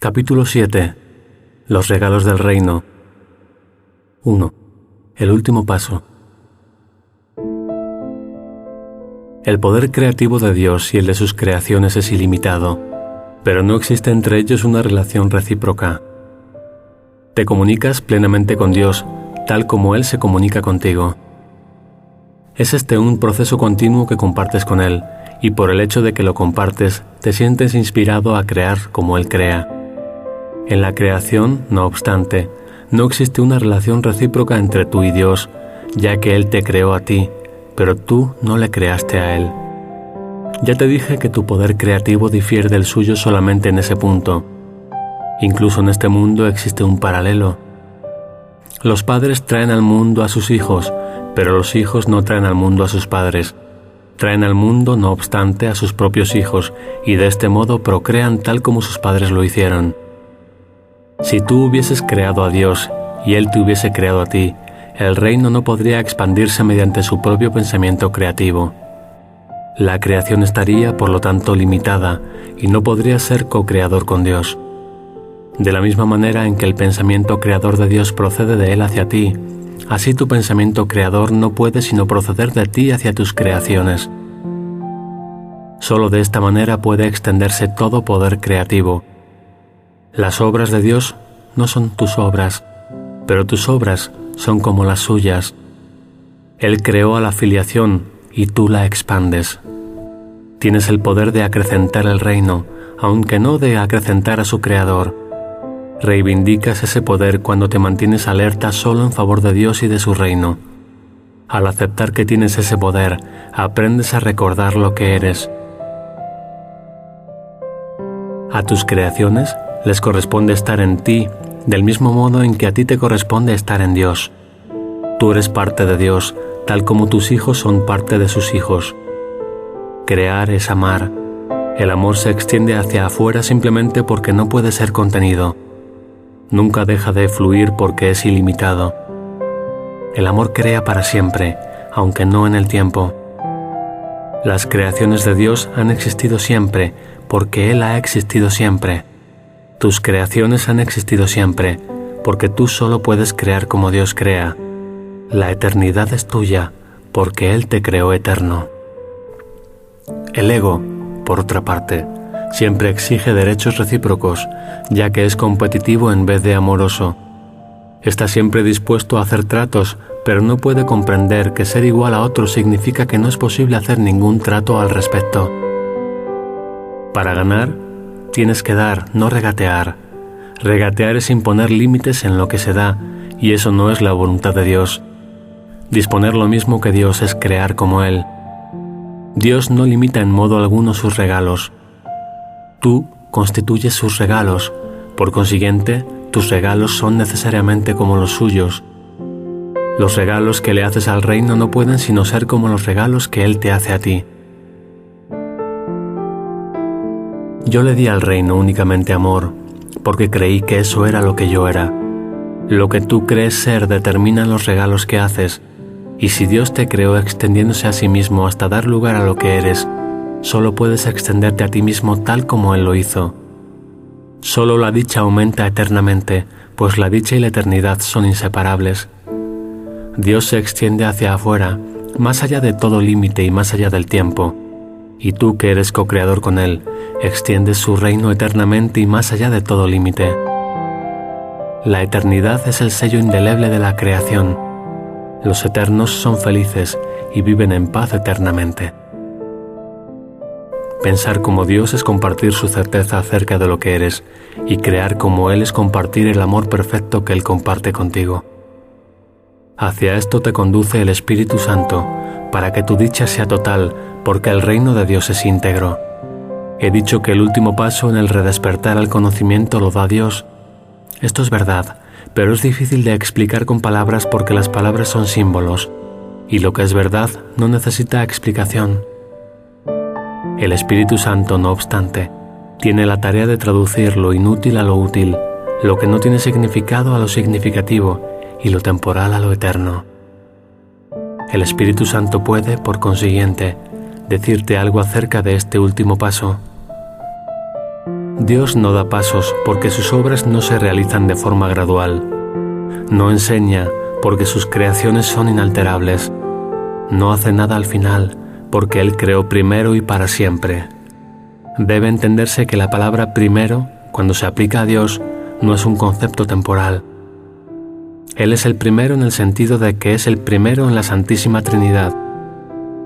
Capítulo 7. Los regalos del reino. 1. El último paso. El poder creativo de Dios y el de sus creaciones es ilimitado, pero no existe entre ellos una relación recíproca. Te comunicas plenamente con Dios, tal como Él se comunica contigo. Es este un proceso continuo que compartes con Él, y por el hecho de que lo compartes, te sientes inspirado a crear como Él crea. En la creación, no obstante, no existe una relación recíproca entre tú y Dios, ya que Él te creó a ti, pero tú no le creaste a Él. Ya te dije que tu poder creativo difiere del suyo solamente en ese punto. Incluso en este mundo existe un paralelo. Los padres traen al mundo a sus hijos, pero los hijos no traen al mundo a sus padres. Traen al mundo, no obstante, a sus propios hijos, y de este modo procrean tal como sus padres lo hicieron. Si tú hubieses creado a Dios y Él te hubiese creado a ti, el reino no podría expandirse mediante su propio pensamiento creativo. La creación estaría, por lo tanto, limitada y no podría ser co-creador con Dios. De la misma manera en que el pensamiento creador de Dios procede de Él hacia ti, así tu pensamiento creador no puede sino proceder de ti hacia tus creaciones. Solo de esta manera puede extenderse todo poder creativo. Las obras de Dios no son tus obras, pero tus obras son como las suyas. Él creó a la filiación y tú la expandes. Tienes el poder de acrecentar el reino, aunque no de acrecentar a su creador. Reivindicas ese poder cuando te mantienes alerta solo en favor de Dios y de su reino. Al aceptar que tienes ese poder, aprendes a recordar lo que eres. A tus creaciones les corresponde estar en ti, del mismo modo en que a ti te corresponde estar en Dios. Tú eres parte de Dios, tal como tus hijos son parte de sus hijos. Crear es amar. El amor se extiende hacia afuera simplemente porque no puede ser contenido. Nunca deja de fluir porque es ilimitado. El amor crea para siempre, aunque no en el tiempo. Las creaciones de Dios han existido siempre, porque Él ha existido siempre. Tus creaciones han existido siempre, porque tú solo puedes crear como Dios crea. La eternidad es tuya, porque Él te creó eterno. El ego, por otra parte, siempre exige derechos recíprocos, ya que es competitivo en vez de amoroso. Está siempre dispuesto a hacer tratos, pero no puede comprender que ser igual a otro significa que no es posible hacer ningún trato al respecto. Para ganar, tienes que dar, no regatear. Regatear es imponer límites en lo que se da, y eso no es la voluntad de Dios. Disponer lo mismo que Dios es crear como Él. Dios no limita en modo alguno sus regalos. Tú constituyes sus regalos, por consiguiente, tus regalos son necesariamente como los suyos. Los regalos que le haces al reino no pueden sino ser como los regalos que Él te hace a ti. Yo le di al reino únicamente amor, porque creí que eso era lo que yo era. Lo que tú crees ser determina los regalos que haces, y si Dios te creó extendiéndose a sí mismo hasta dar lugar a lo que eres, solo puedes extenderte a ti mismo tal como Él lo hizo. Solo la dicha aumenta eternamente, pues la dicha y la eternidad son inseparables. Dios se extiende hacia afuera, más allá de todo límite y más allá del tiempo, y tú que eres co-creador con Él, extiendes su reino eternamente y más allá de todo límite. La eternidad es el sello indeleble de la creación. Los eternos son felices y viven en paz eternamente. Pensar como Dios es compartir su certeza acerca de lo que eres, y crear como Él es compartir el amor perfecto que Él comparte contigo. Hacia esto te conduce el Espíritu Santo, para que tu dicha sea total, porque el reino de Dios es íntegro. He dicho que el último paso en el redespertar al conocimiento lo da Dios. Esto es verdad, pero es difícil de explicar con palabras porque las palabras son símbolos, y lo que es verdad no necesita explicación. El Espíritu Santo, no obstante, tiene la tarea de traducir lo inútil a lo útil, lo que no tiene significado a lo significativo y lo temporal a lo eterno. El Espíritu Santo puede, por consiguiente, decirte algo acerca de este último paso. Dios no da pasos porque sus obras no se realizan de forma gradual. No enseña porque sus creaciones son inalterables. No hace nada al final porque Él creó primero y para siempre. Debe entenderse que la palabra primero, cuando se aplica a Dios, no es un concepto temporal. Él es el primero en el sentido de que es el primero en la Santísima Trinidad.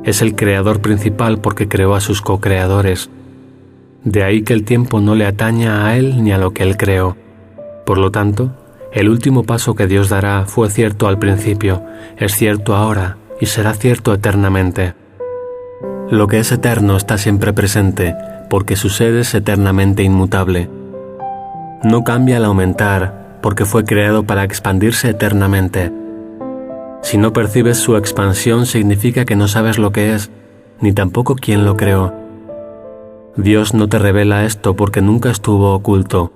Es el creador principal porque creó a sus co-creadores. De ahí que el tiempo no le ataña a Él ni a lo que Él creó. Por lo tanto, el último paso que Dios dará fue cierto al principio, es cierto ahora y será cierto eternamente. Lo que es eterno está siempre presente, porque su ser es eternamente inmutable. No cambia al aumentar, porque fue creado para expandirse eternamente. Si no percibes su expansión, significa que no sabes lo que es, ni tampoco quién lo creó. Dios no te revela esto porque nunca estuvo oculto.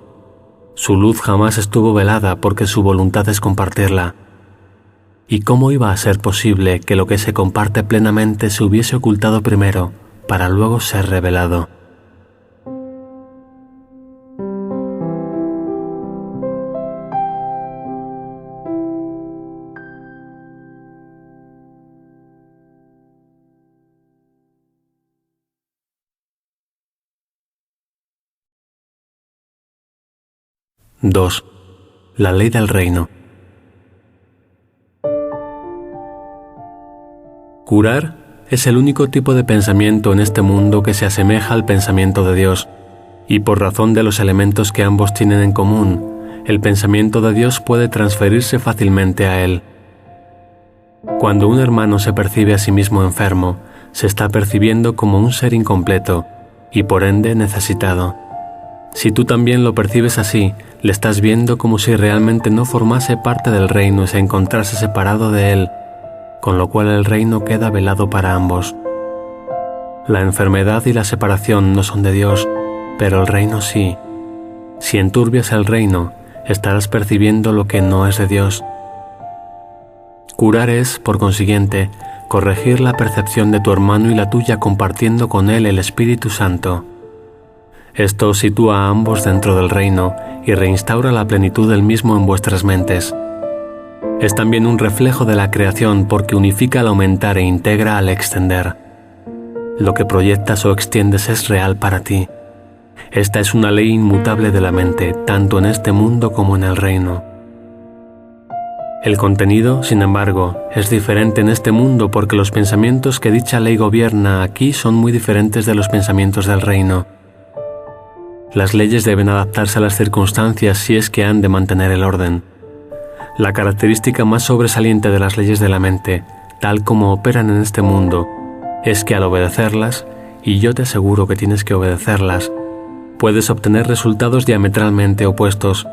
Su luz jamás estuvo velada porque su voluntad es compartirla. ¿Y cómo iba a ser posible que lo que se comparte plenamente se hubiese ocultado primero, para luego ser revelado? II. La ley del reino. Curar es el único tipo de pensamiento en este mundo que se asemeja al pensamiento de Dios, y por razón de los elementos que ambos tienen en común, el pensamiento de Dios puede transferirse fácilmente a él. Cuando un hermano se percibe a sí mismo enfermo, se está percibiendo como un ser incompleto, y por ende necesitado. Si tú también lo percibes así, le estás viendo como si realmente no formase parte del reino y se encontrase separado de él, con lo cual el reino queda velado para ambos. La enfermedad y la separación no son de Dios, pero el reino sí. Si enturbias el reino, estarás percibiendo lo que no es de Dios. Curar es, por consiguiente, corregir la percepción de tu hermano y la tuya compartiendo con él el Espíritu Santo. Esto sitúa a ambos dentro del reino y reinstaura la plenitud del mismo en vuestras mentes. Es también un reflejo de la creación porque unifica al aumentar e integra al extender. Lo que proyectas o extiendes es real para ti. Esta es una ley inmutable de la mente, tanto en este mundo como en el reino. El contenido, sin embargo, es diferente en este mundo porque los pensamientos que dicha ley gobierna aquí son muy diferentes de los pensamientos del reino. Las leyes deben adaptarse a las circunstancias si es que han de mantener el orden. La característica más sobresaliente de las leyes de la mente, tal como operan en este mundo, es que al obedecerlas, y yo te aseguro que tienes que obedecerlas, puedes obtener resultados diametralmente opuestos.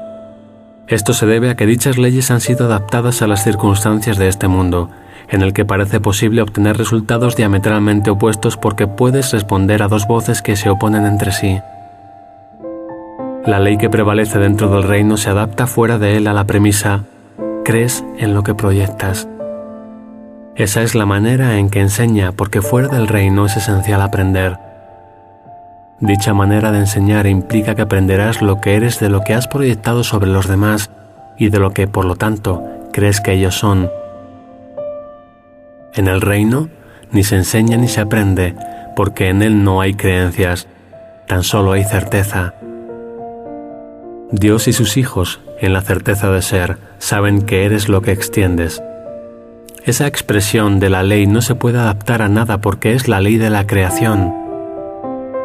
Esto se debe a que dichas leyes han sido adaptadas a las circunstancias de este mundo, en el que parece posible obtener resultados diametralmente opuestos porque puedes responder a dos voces que se oponen entre sí. La ley que prevalece dentro del reino se adapta fuera de él a la premisa «crees en lo que proyectas». Esa es la manera en que enseña porque fuera del reino es esencial aprender. Dicha manera de enseñar implica que aprenderás lo que eres de lo que has proyectado sobre los demás y de lo que, por lo tanto, crees que ellos son. En el reino ni se enseña ni se aprende porque en él no hay creencias, tan solo hay certeza. Dios y sus hijos, en la certeza de ser, saben que eres lo que extiendes. Esa expresión de la ley no se puede adaptar a nada porque es la ley de la creación.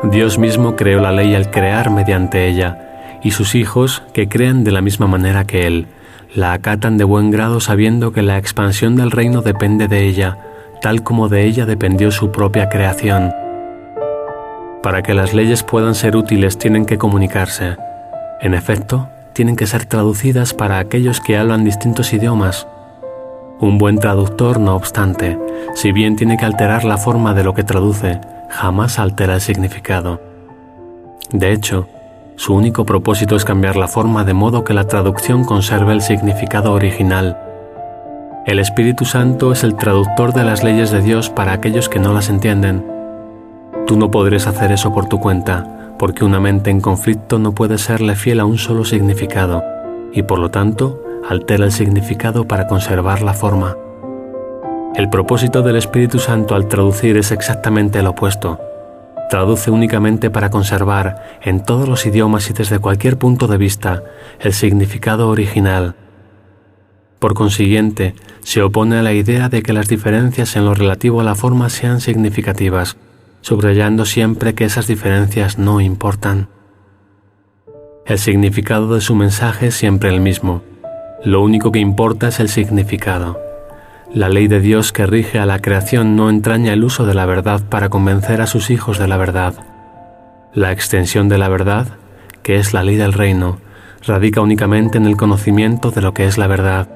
Dios mismo creó la ley al crear mediante ella, y sus hijos, que crean de la misma manera que Él, la acatan de buen grado sabiendo que la expansión del reino depende de ella, tal como de ella dependió su propia creación. Para que las leyes puedan ser útiles tienen que comunicarse. En efecto, tienen que ser traducidas para aquellos que hablan distintos idiomas. Un buen traductor, no obstante, si bien tiene que alterar la forma de lo que traduce, jamás altera el significado. De hecho, su único propósito es cambiar la forma de modo que la traducción conserve el significado original. El Espíritu Santo es el traductor de las leyes de Dios para aquellos que no las entienden. Tú no podrás hacer eso por tu cuenta, porque una mente en conflicto no puede serle fiel a un solo significado, y por lo tanto altera el significado para conservar la forma. El propósito del Espíritu Santo al traducir es exactamente el opuesto. Traduce únicamente para conservar, en todos los idiomas y desde cualquier punto de vista, el significado original. Por consiguiente, se opone a la idea de que las diferencias en lo relativo a la forma sean significativas, subrayando siempre que esas diferencias no importan. El significado de su mensaje es siempre el mismo. Lo único que importa es el significado. La ley de Dios que rige a la creación no entraña el uso de la verdad para convencer a sus hijos de la verdad. La extensión de la verdad, que es la ley del reino, radica únicamente en el conocimiento de lo que es la verdad.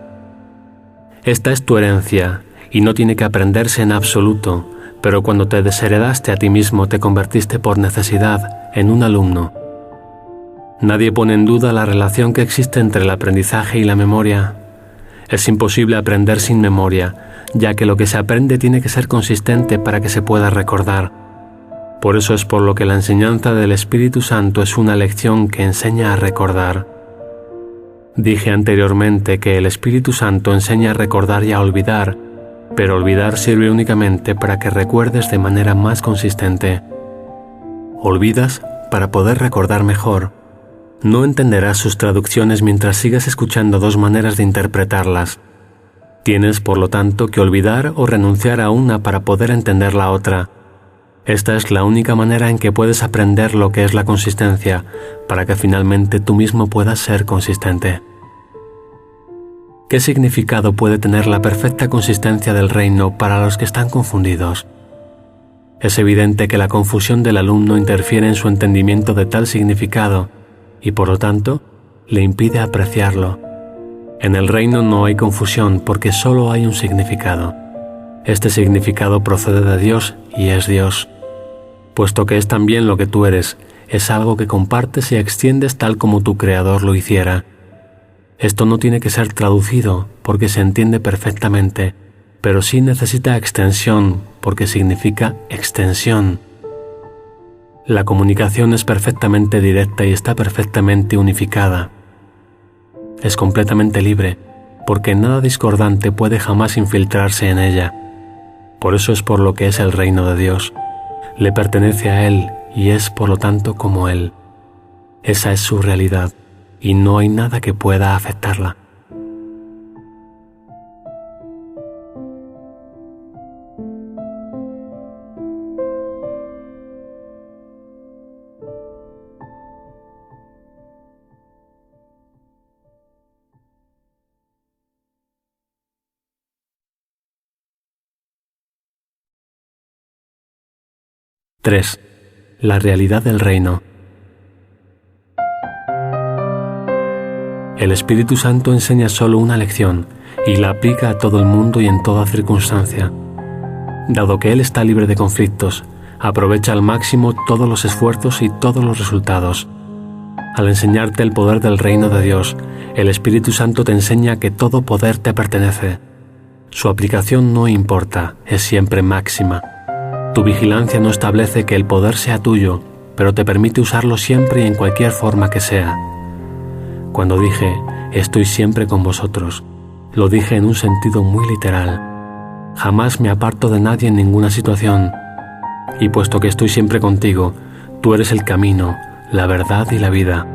Esta es tu herencia, y no tiene que aprenderse en absoluto, pero cuando te desheredaste a ti mismo te convertiste por necesidad en un alumno. Nadie pone en duda la relación que existe entre el aprendizaje y la memoria. Es imposible aprender sin memoria, ya que lo que se aprende tiene que ser consistente para que se pueda recordar. Por eso es por lo que la enseñanza del Espíritu Santo es una lección que enseña a recordar. Dije anteriormente que el Espíritu Santo enseña a recordar y a olvidar, pero olvidar sirve únicamente para que recuerdes de manera más consistente. Olvidas para poder recordar mejor. No entenderás sus traducciones mientras sigas escuchando dos maneras de interpretarlas. Tienes, por lo tanto, que olvidar o renunciar a una para poder entender la otra. Esta es la única manera en que puedes aprender lo que es la consistencia, para que finalmente tú mismo puedas ser consistente. ¿Qué significado puede tener la perfecta consistencia del reino para los que están confundidos? Es evidente que la confusión del alumno interfiere en su entendimiento de tal significado y, por lo tanto, le impide apreciarlo. En el reino no hay confusión porque solo hay un significado. Este significado procede de Dios y es Dios. Puesto que es también lo que tú eres, es algo que compartes y extiendes tal como tu Creador lo hiciera. Esto no tiene que ser traducido porque se entiende perfectamente, pero sí necesita extensión porque significa extensión. La comunicación es perfectamente directa y está perfectamente unificada. Es completamente libre, porque nada discordante puede jamás infiltrarse en ella. Por eso es por lo que es el reino de Dios. Le pertenece a Él y es por lo tanto como Él. Esa es su realidad y no hay nada que pueda afectarla. Tres. La realidad del reino. El Espíritu Santo enseña solo una lección y la aplica a todo el mundo y en toda circunstancia. Dado que Él está libre de conflictos, aprovecha al máximo todos los esfuerzos y todos los resultados. Al enseñarte el poder del reino de Dios, el Espíritu Santo te enseña que todo poder te pertenece. Su aplicación no importa, es siempre máxima. Tu vigilancia no establece que el poder sea tuyo, pero te permite usarlo siempre y en cualquier forma que sea. Cuando dije, estoy siempre con vosotros, lo dije en un sentido muy literal. Jamás me aparto de nadie en ninguna situación. Y puesto que estoy siempre contigo, tú eres el camino, la verdad y la vida.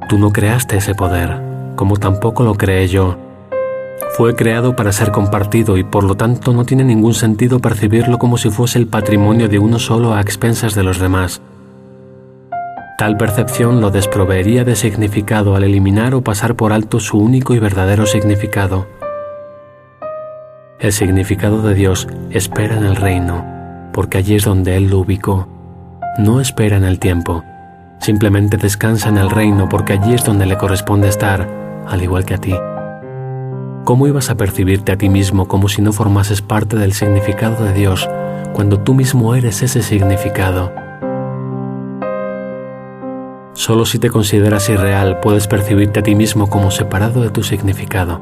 Tú no creaste ese poder, como tampoco lo creé yo. Fue creado para ser compartido y por lo tanto no tiene ningún sentido percibirlo como si fuese el patrimonio de uno solo a expensas de los demás. Tal percepción lo desproveería de significado al eliminar o pasar por alto su único y verdadero significado. El significado de Dios espera en el reino, porque allí es donde Él lo ubicó. No espera en el tiempo, simplemente descansa en el reino porque allí es donde le corresponde estar, al igual que a ti. ¿Cómo ibas a percibirte a ti mismo como si no formases parte del significado de Dios cuando tú mismo eres ese significado? Solo si te consideras irreal puedes percibirte a ti mismo como separado de tu significado.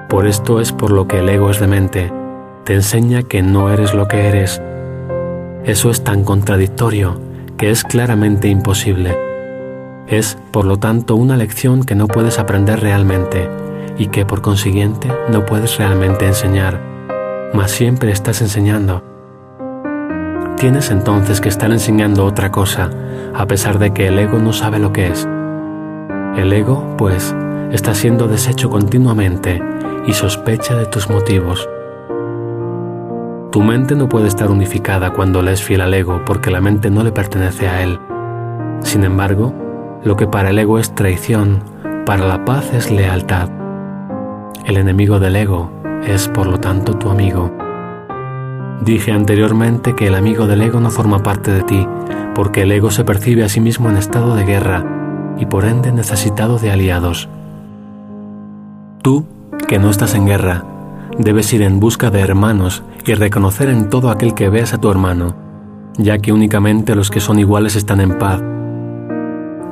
Por esto es por lo que el ego es demente, te enseña que no eres lo que eres. Eso es tan contradictorio que es claramente imposible. Es, por lo tanto, una lección que no puedes aprender realmente y que, por consiguiente, no puedes realmente enseñar, mas siempre estás enseñando. Tienes entonces que estar enseñando otra cosa, a pesar de que el ego no sabe lo que es. El ego, pues, está siendo deshecho continuamente y sospecha de tus motivos. Tu mente no puede estar unificada cuando le es fiel al ego porque la mente no le pertenece a él. Sin embargo, lo que para el ego es traición, para la paz es lealtad. El enemigo del ego es, por lo tanto, tu amigo. Dije anteriormente que el amigo del ego no forma parte de ti, porque el ego se percibe a sí mismo en estado de guerra y por ende necesitado de aliados. Tú, que no estás en guerra, debes ir en busca de hermanos y reconocer en todo aquel que veas a tu hermano, ya que únicamente los que son iguales están en paz.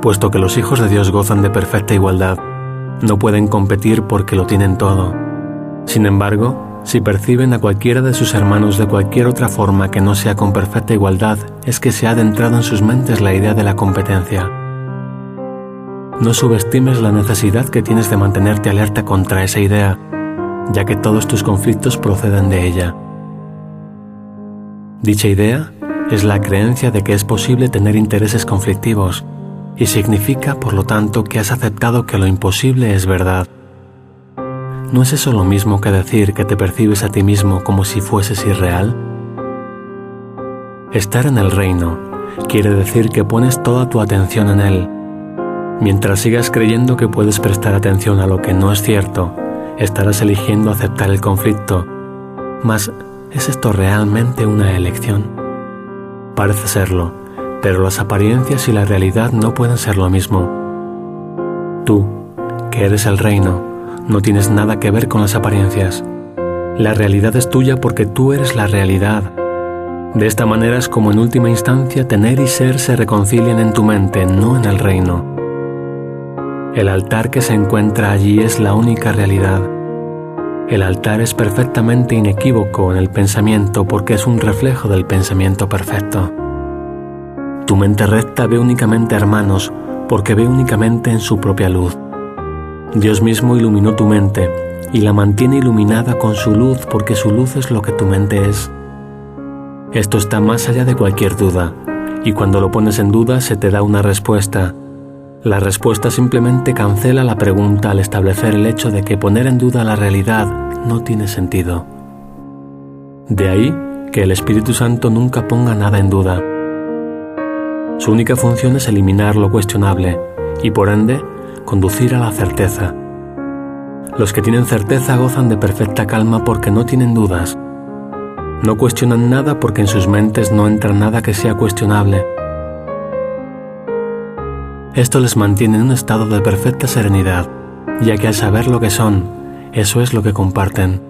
Puesto que los hijos de Dios gozan de perfecta igualdad, no pueden competir porque lo tienen todo. Sin embargo, si perciben a cualquiera de sus hermanos de cualquier otra forma que no sea con perfecta igualdad, es que se ha adentrado en sus mentes la idea de la competencia. No subestimes la necesidad que tienes de mantenerte alerta contra esa idea, ya que todos tus conflictos proceden de ella. Dicha idea es la creencia de que es posible tener intereses conflictivos, y significa, por lo tanto, que has aceptado que lo imposible es verdad. ¿No es eso lo mismo que decir que te percibes a ti mismo como si fueses irreal? Estar en el reino quiere decir que pones toda tu atención en él. Mientras sigas creyendo que puedes prestar atención a lo que no es cierto, estarás eligiendo aceptar el conflicto. Mas, ¿es esto realmente una elección? Parece serlo, pero las apariencias y la realidad no pueden ser lo mismo. Tú, que eres el reino, no tienes nada que ver con las apariencias. La realidad es tuya porque tú eres la realidad. De esta manera es como en última instancia tener y ser se reconcilian en tu mente, no en el reino. El altar que se encuentra allí es la única realidad. El altar es perfectamente inequívoco en el pensamiento porque es un reflejo del pensamiento perfecto. Tu mente recta ve únicamente hermanos porque ve únicamente en su propia luz. Dios mismo iluminó tu mente y la mantiene iluminada con su luz porque su luz es lo que tu mente es. Esto está más allá de cualquier duda, y cuando lo pones en duda se te da una respuesta. La respuesta simplemente cancela la pregunta al establecer el hecho de que poner en duda la realidad no tiene sentido. De ahí que el Espíritu Santo nunca ponga nada en duda. Su única función es eliminar lo cuestionable y, por ende, conducir a la certeza. Los que tienen certeza gozan de perfecta calma porque no tienen dudas. No cuestionan nada porque en sus mentes no entra nada que sea cuestionable. Esto les mantiene en un estado de perfecta serenidad, ya que al saber lo que son, eso es lo que comparten.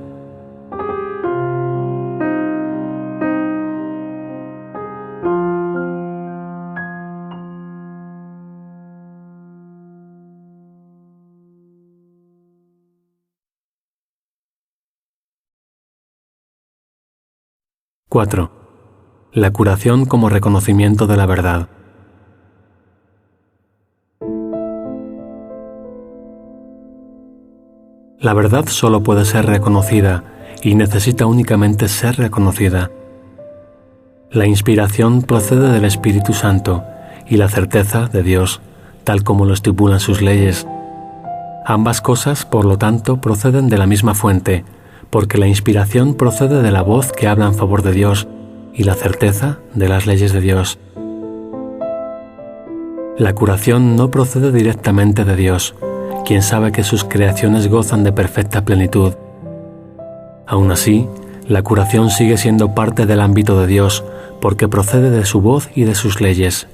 ―4. La curación como reconocimiento de la verdad. La verdad solo puede ser reconocida y necesita únicamente ser reconocida. La inspiración procede del Espíritu Santo y la certeza de Dios, tal como lo estipulan sus leyes. Ambas cosas, por lo tanto, proceden de la misma fuente, porque la inspiración procede de la voz que habla en favor de Dios y la certeza de las leyes de Dios. La curación no procede directamente de Dios, quien sabe que sus creaciones gozan de perfecta plenitud. Aún así, la curación sigue siendo parte del ámbito de Dios porque procede de su voz y de sus leyes.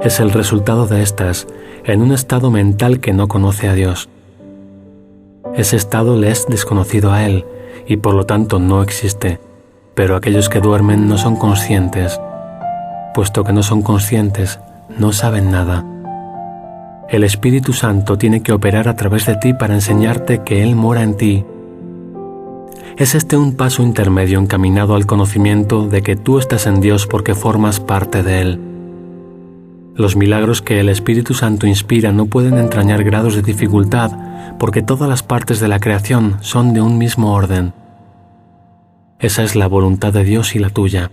Es el resultado de estas en un estado mental que no conoce a Dios. Ese estado le es desconocido a Él y por lo tanto no existe, pero aquellos que duermen no son conscientes. Puesto que no son conscientes, no saben nada. El Espíritu Santo tiene que operar a través de ti para enseñarte que Él mora en ti. Es este un paso intermedio encaminado al conocimiento de que tú estás en Dios porque formas parte de Él. Los milagros que el Espíritu Santo inspira no pueden entrañar grados de dificultad porque todas las partes de la creación son de un mismo orden. Esa es la voluntad de Dios y la tuya.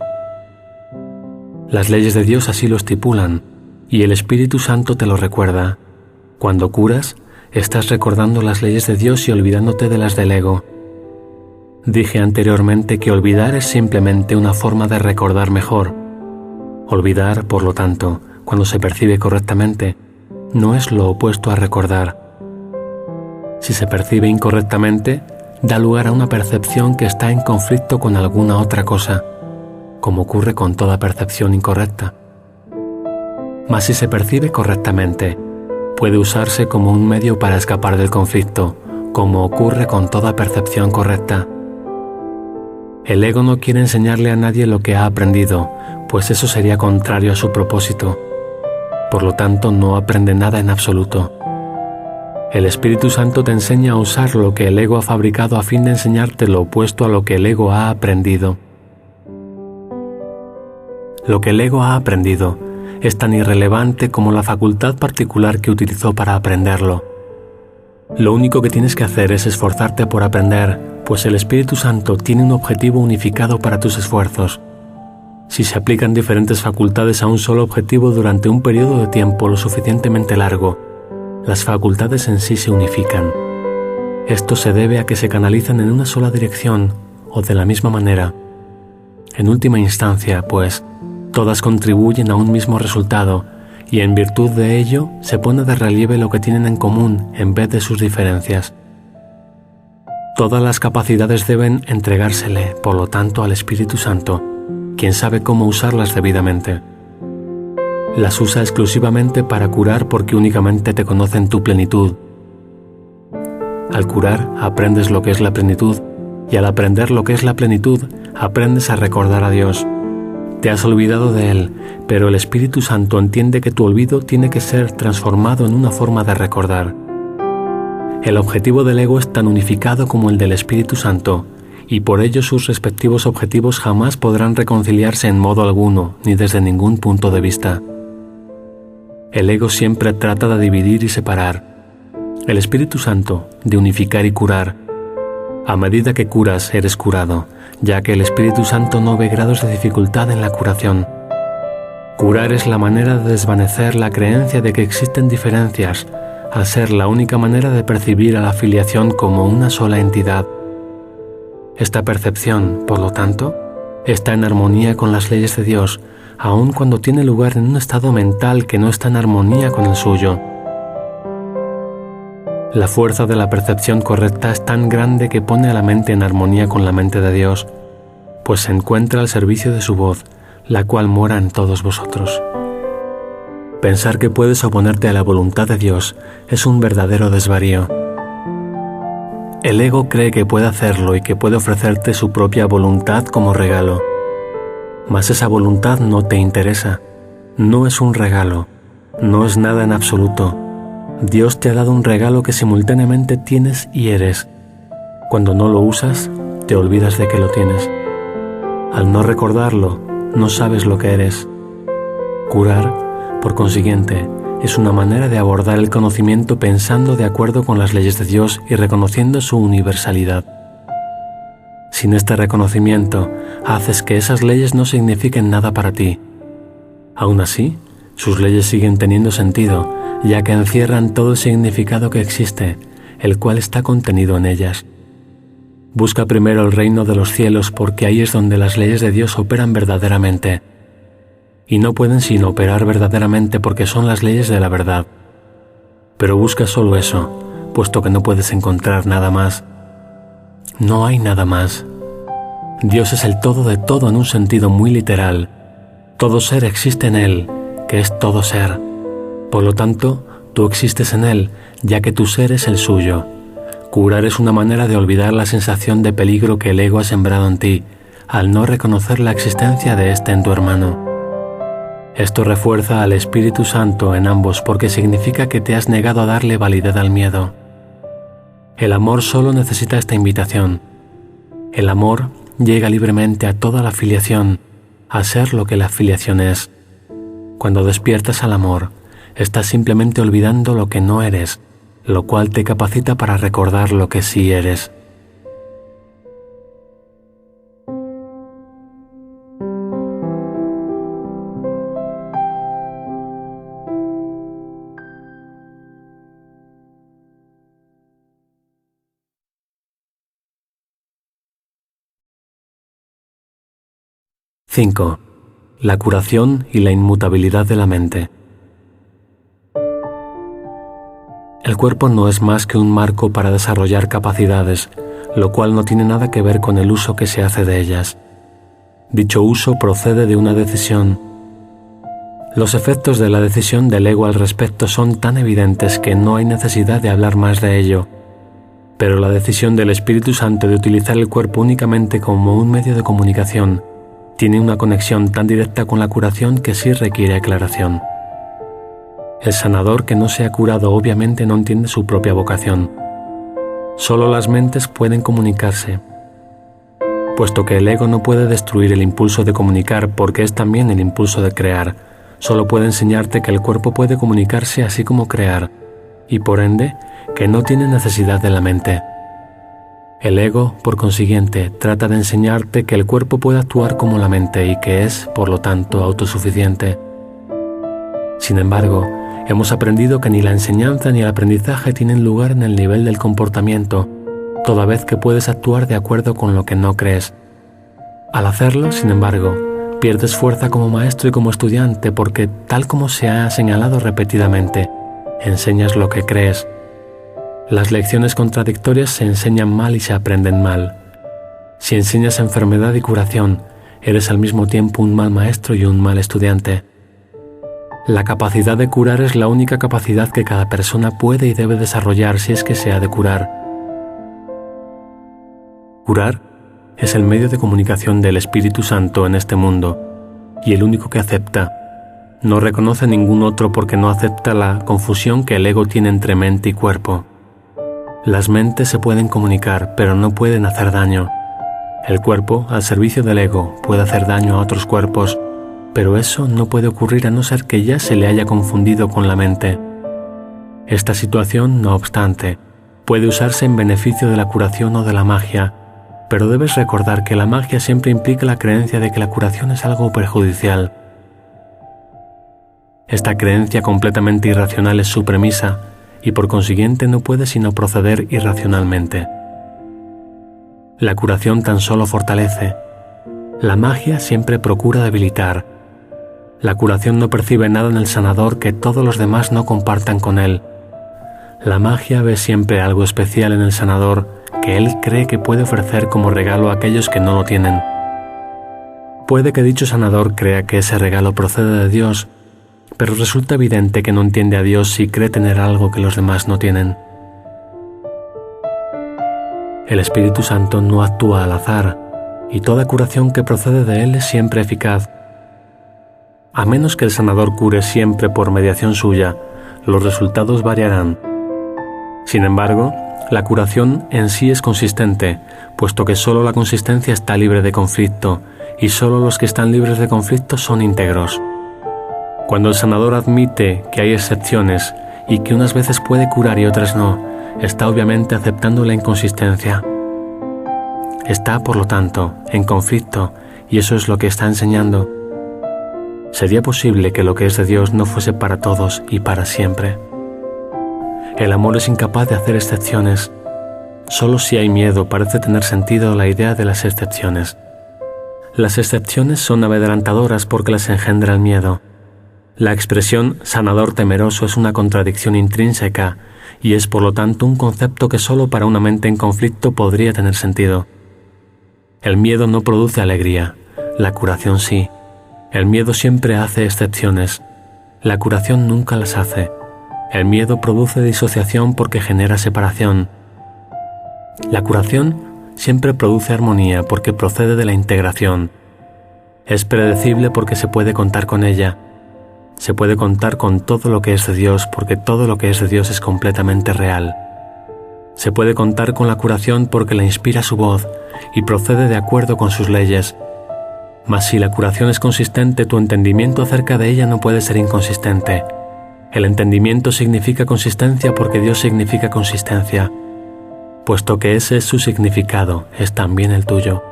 Las leyes de Dios así lo estipulan, y el Espíritu Santo te lo recuerda. Cuando curas, estás recordando las leyes de Dios y olvidándote de las del ego. Dije anteriormente que olvidar es simplemente una forma de recordar mejor. Olvidar, por lo tanto, cuando se percibe correctamente, no es lo opuesto a recordar. Si se percibe incorrectamente, da lugar a una percepción que está en conflicto con alguna otra cosa, como ocurre con toda percepción incorrecta. Mas si se percibe correctamente, puede usarse como un medio para escapar del conflicto, como ocurre con toda percepción correcta. El ego no quiere enseñarle a nadie lo que ha aprendido, pues eso sería contrario a su propósito. Por lo tanto, no aprende nada en absoluto. El Espíritu Santo te enseña a usar lo que el ego ha fabricado a fin de enseñarte lo opuesto a lo que el ego ha aprendido. Lo que el ego ha aprendido es tan irrelevante como la facultad particular que utilizó para aprenderlo. Lo único que tienes que hacer es esforzarte por aprender, pues el Espíritu Santo tiene un objetivo unificado para tus esfuerzos. Si se aplican diferentes facultades a un solo objetivo durante un periodo de tiempo lo suficientemente largo, las facultades en sí se unifican. Esto se debe a que se canalizan en una sola dirección o de la misma manera. En última instancia, pues, todas contribuyen a un mismo resultado y en virtud de ello se pone de relieve lo que tienen en común en vez de sus diferencias. Todas las capacidades deben entregársele, por lo tanto, al Espíritu Santo, quien sabe cómo usarlas debidamente. Las usa exclusivamente para curar porque únicamente te conoce en tu plenitud. Al curar, aprendes lo que es la plenitud, y al aprender lo que es la plenitud, aprendes a recordar a Dios. Te has olvidado de Él, pero el Espíritu Santo entiende que tu olvido tiene que ser transformado en una forma de recordar. El objetivo del ego es tan unificado como el del Espíritu Santo, y por ello sus respectivos objetivos jamás podrán reconciliarse en modo alguno, ni desde ningún punto de vista. El ego siempre trata de dividir y separar. El Espíritu Santo, de unificar y curar. A medida que curas, eres curado, ya que el Espíritu Santo no ve grados de dificultad en la curación. Curar es la manera de desvanecer la creencia de que existen diferencias, al ser la única manera de percibir a la filiación como una sola entidad. Esta percepción, por lo tanto, está en armonía con las leyes de Dios, aun cuando tiene lugar en un estado mental que no está en armonía con el suyo. La fuerza de la percepción correcta es tan grande que pone a la mente en armonía con la mente de Dios, pues se encuentra al servicio de su voz, la cual mora en todos vosotros. Pensar que puedes oponerte a la voluntad de Dios es un verdadero desvarío. El ego cree que puede hacerlo y que puede ofrecerte su propia voluntad como regalo. Mas esa voluntad no te interesa. No es un regalo. No es nada en absoluto. Dios te ha dado un regalo que simultáneamente tienes y eres. Cuando no lo usas, te olvidas de que lo tienes. Al no recordarlo, no sabes lo que eres. Curar, por consiguiente, es una manera de abordar el conocimiento pensando de acuerdo con las leyes de Dios y reconociendo su universalidad. Sin este reconocimiento, haces que esas leyes no signifiquen nada para ti. Aún así, sus leyes siguen teniendo sentido, ya que encierran todo el significado que existe, el cual está contenido en ellas. Busca primero el reino de los cielos porque ahí es donde las leyes de Dios operan verdaderamente. Y no pueden sino operar verdaderamente porque son las leyes de la verdad. Pero busca solo eso, puesto que no puedes encontrar nada más. No hay nada más. Dios es el todo de todo en un sentido muy literal. Todo ser existe en Él, que es todo ser. Por lo tanto, tú existes en Él, ya que tu ser es el suyo. Curar es una manera de olvidar la sensación de peligro que el ego ha sembrado en ti, al no reconocer la existencia de éste en tu hermano. Esto refuerza al Espíritu Santo en ambos porque significa que te has negado a darle validez al miedo. El amor solo necesita esta invitación. El amor llega libremente a toda la filiación, a ser lo que la filiación es. Cuando despiertas al amor, estás simplemente olvidando lo que no eres, lo cual te capacita para recordar lo que sí eres. (5) La curación y la inmutabilidad de la mente. El cuerpo no es más que un marco para desarrollar capacidades, lo cual no tiene nada que ver con el uso que se hace de ellas. Dicho uso procede de una decisión. Los efectos de la decisión del ego al respecto son tan evidentes que no hay necesidad de hablar más de ello. Pero la decisión del Espíritu Santo de utilizar el cuerpo únicamente como un medio de comunicación tiene una conexión tan directa con la curación que sí requiere aclaración. El sanador que no se ha curado obviamente no entiende su propia vocación. Solo las mentes pueden comunicarse. Puesto que el ego no puede destruir el impulso de comunicar porque es también el impulso de crear, solo puede enseñarte que el cuerpo puede comunicarse así como crear, y por ende, que no tiene necesidad de la mente. El ego, por consiguiente, trata de enseñarte que el cuerpo puede actuar como la mente y que es, por lo tanto, autosuficiente. Sin embargo, hemos aprendido que ni la enseñanza ni el aprendizaje tienen lugar en el nivel del comportamiento, toda vez que puedes actuar de acuerdo con lo que no crees. Al hacerlo, sin embargo, pierdes fuerza como maestro y como estudiante porque, tal como se ha señalado repetidamente, enseñas lo que crees. Las lecciones contradictorias se enseñan mal y se aprenden mal. Si enseñas enfermedad y curación, eres al mismo tiempo un mal maestro y un mal estudiante. La capacidad de curar es la única capacidad que cada persona puede y debe desarrollar si es que se ha de curar. Curar es el medio de comunicación del Espíritu Santo en este mundo, y el único que acepta. No reconoce ningún otro porque no acepta la confusión que el ego tiene entre mente y cuerpo. Las mentes se pueden comunicar, pero no pueden hacer daño. El cuerpo, al servicio del ego, puede hacer daño a otros cuerpos, pero eso no puede ocurrir a no ser que ya se le haya confundido con la mente. Esta situación, no obstante, puede usarse en beneficio de la curación o de la magia, pero debes recordar que la magia siempre implica la creencia de que la curación es algo perjudicial. Esta creencia completamente irracional es su premisa, y por consiguiente no puede sino proceder irracionalmente. La curación tan solo fortalece. La magia siempre procura debilitar. La curación no percibe nada en el sanador que todos los demás no compartan con él. La magia ve siempre algo especial en el sanador que él cree que puede ofrecer como regalo a aquellos que no lo tienen. Puede que dicho sanador crea que ese regalo procede de Dios, pero resulta evidente que no entiende a Dios si cree tener algo que los demás no tienen. El Espíritu Santo no actúa al azar, y toda curación que procede de él es siempre eficaz. A menos que el sanador cure siempre por mediación suya, los resultados variarán. Sin embargo, la curación en sí es consistente, puesto que solo la consistencia está libre de conflicto, y solo los que están libres de conflicto son íntegros. Cuando el sanador admite que hay excepciones y que unas veces puede curar y otras no, está obviamente aceptando la inconsistencia. Está, por lo tanto, en conflicto, y eso es lo que está enseñando. ¿Sería posible que lo que es de Dios no fuese para todos y para siempre? El amor es incapaz de hacer excepciones. Solo si hay miedo parece tener sentido la idea de las excepciones. Las excepciones son amedrentadoras porque las engendra el miedo. La expresión sanador temeroso es una contradicción intrínseca y es por lo tanto un concepto que solo para una mente en conflicto podría tener sentido. El miedo no produce alegría, la curación sí. El miedo siempre hace excepciones, la curación nunca las hace. El miedo produce disociación porque genera separación. La curación siempre produce armonía porque procede de la integración. Es predecible porque se puede contar con ella. Se puede contar con todo lo que es de Dios porque todo lo que es de Dios es completamente real. Se puede contar con la curación porque la inspira su voz y procede de acuerdo con sus leyes. Mas si la curación es consistente, tu entendimiento acerca de ella no puede ser inconsistente. El entendimiento significa consistencia porque Dios significa consistencia. Puesto que ese es su significado, es también el tuyo.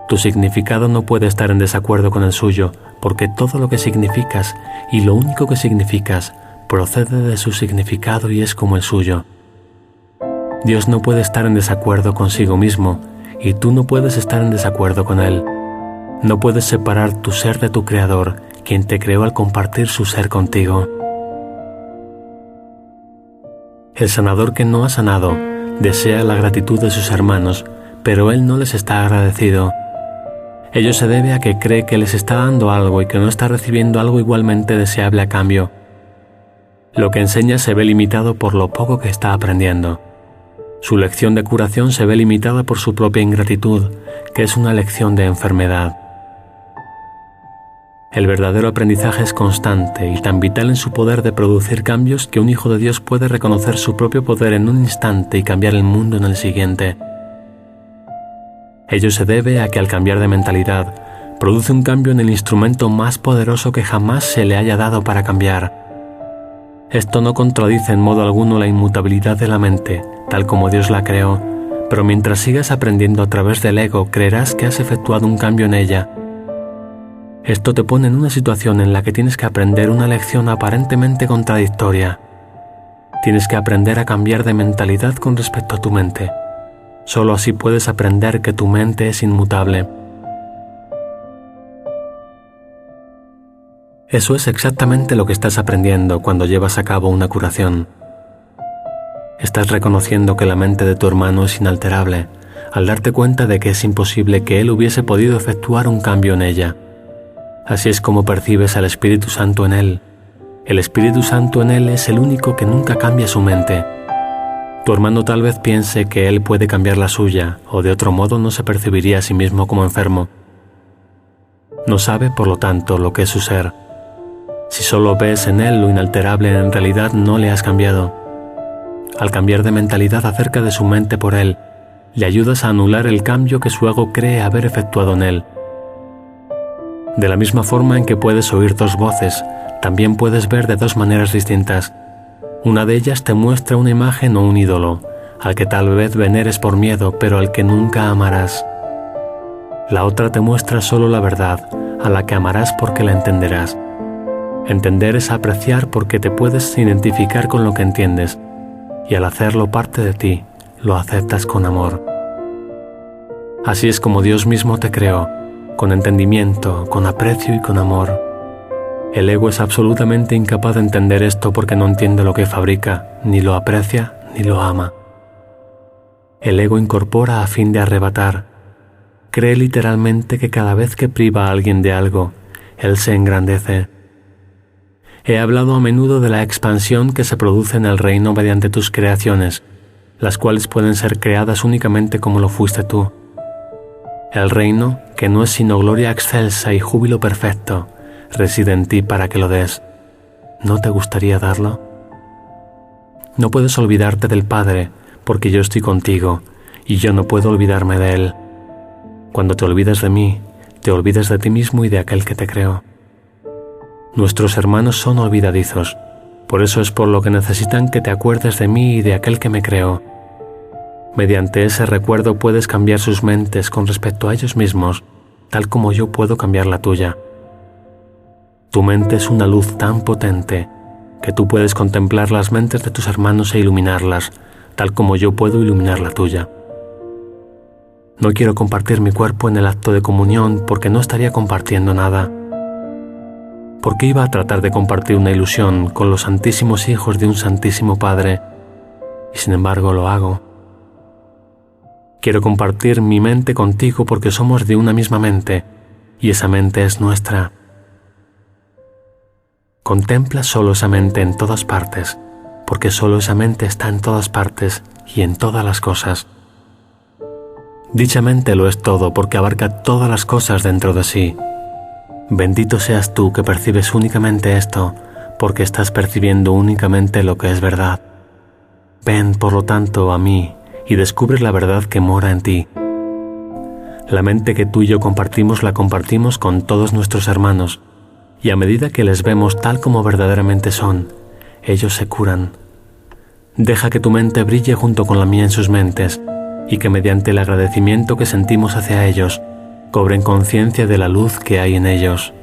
Tu significado no puede estar en desacuerdo con el suyo, porque todo lo que significas y lo único que significas procede de su significado y es como el suyo. Dios no puede estar en desacuerdo consigo mismo, y tú no puedes estar en desacuerdo con Él. No puedes separar tu ser de tu Creador, quien te creó al compartir su ser contigo. El sanador que no ha sanado desea la gratitud de sus hermanos, pero Él no les está agradecido. Ello se debe a que cree que les está dando algo y que no está recibiendo algo igualmente deseable a cambio. Lo que enseña se ve limitado por lo poco que está aprendiendo. Su lección de curación se ve limitada por su propia ingratitud, que es una lección de enfermedad. El verdadero aprendizaje es constante y tan vital en su poder de producir cambios que un hijo de Dios puede reconocer su propio poder en un instante y cambiar el mundo en el siguiente. Ello se debe a que al cambiar de mentalidad, produce un cambio en el instrumento más poderoso que jamás se le haya dado para cambiar. Esto no contradice en modo alguno la inmutabilidad de la mente, tal como Dios la creó, pero mientras sigas aprendiendo a través del ego, creerás que has efectuado un cambio en ella. Esto te pone en una situación en la que tienes que aprender una lección aparentemente contradictoria. Tienes que aprender a cambiar de mentalidad con respecto a tu mente. Solo así puedes aprender que tu mente es inmutable. Eso es exactamente lo que estás aprendiendo cuando llevas a cabo una curación. Estás reconociendo que la mente de tu hermano es inalterable, al darte cuenta de que es imposible que él hubiese podido efectuar un cambio en ella. Así es como percibes al Espíritu Santo en él. El Espíritu Santo en él es el único que nunca cambia su mente. Tu hermano tal vez piense que él puede cambiar la suya, o de otro modo no se percibiría a sí mismo como enfermo. No sabe, por lo tanto, lo que es su ser. Si solo ves en él lo inalterable, en realidad no le has cambiado. Al cambiar de mentalidad acerca de su mente por él, le ayudas a anular el cambio que su ego cree haber efectuado en él. De la misma forma en que puedes oír dos voces, también puedes ver de dos maneras distintas. Una de ellas te muestra una imagen o un ídolo, al que tal vez veneres por miedo, pero al que nunca amarás. La otra te muestra solo la verdad, a la que amarás porque la entenderás. Entender es apreciar porque te puedes identificar con lo que entiendes, y al hacerlo parte de ti, lo aceptas con amor. Así es como Dios mismo te creó, con entendimiento, con aprecio y con amor. El ego es absolutamente incapaz de entender esto porque no entiende lo que fabrica, ni lo aprecia, ni lo ama. El ego incorpora a fin de arrebatar. Cree literalmente que cada vez que priva a alguien de algo, él se engrandece. He hablado a menudo de la expansión que se produce en el reino mediante tus creaciones, las cuales pueden ser creadas únicamente como lo fuiste tú. El reino, que no es sino gloria excelsa y júbilo perfecto, reside en ti para que lo des. ¿No te gustaría darlo? No puedes olvidarte del Padre, porque yo estoy contigo, y yo no puedo olvidarme de Él. Cuando te olvides de mí, te olvides de ti mismo y de aquel que te creó. Nuestros hermanos son olvidadizos, por eso es por lo que necesitan que te acuerdes de mí y de aquel que me creó. Mediante ese recuerdo puedes cambiar sus mentes con respecto a ellos mismos, tal como yo puedo cambiar la tuya. Tu mente es una luz tan potente que tú puedes contemplar las mentes de tus hermanos e iluminarlas, tal como yo puedo iluminar la tuya. No quiero compartir mi cuerpo en el acto de comunión porque no estaría compartiendo nada. ¿Por qué iba a tratar de compartir una ilusión con los santísimos hijos de un santísimo Padre? Y sin embargo lo hago. Quiero compartir mi mente contigo porque somos de una misma mente, y esa mente es nuestra. Contempla solo esa mente en todas partes, porque solo esa mente está en todas partes y en todas las cosas. Dicha mente lo es todo porque abarca todas las cosas dentro de sí. Bendito seas tú que percibes únicamente esto, porque estás percibiendo únicamente lo que es verdad. Ven, por lo tanto, a mí y descubre la verdad que mora en ti. La mente que tú y yo compartimos la compartimos con todos nuestros hermanos, y a medida que les vemos tal como verdaderamente son, ellos se curan. Deja que tu mente brille junto con la mía en sus mentes, y que mediante el agradecimiento que sentimos hacia ellos, cobren conciencia de la luz que hay en ellos.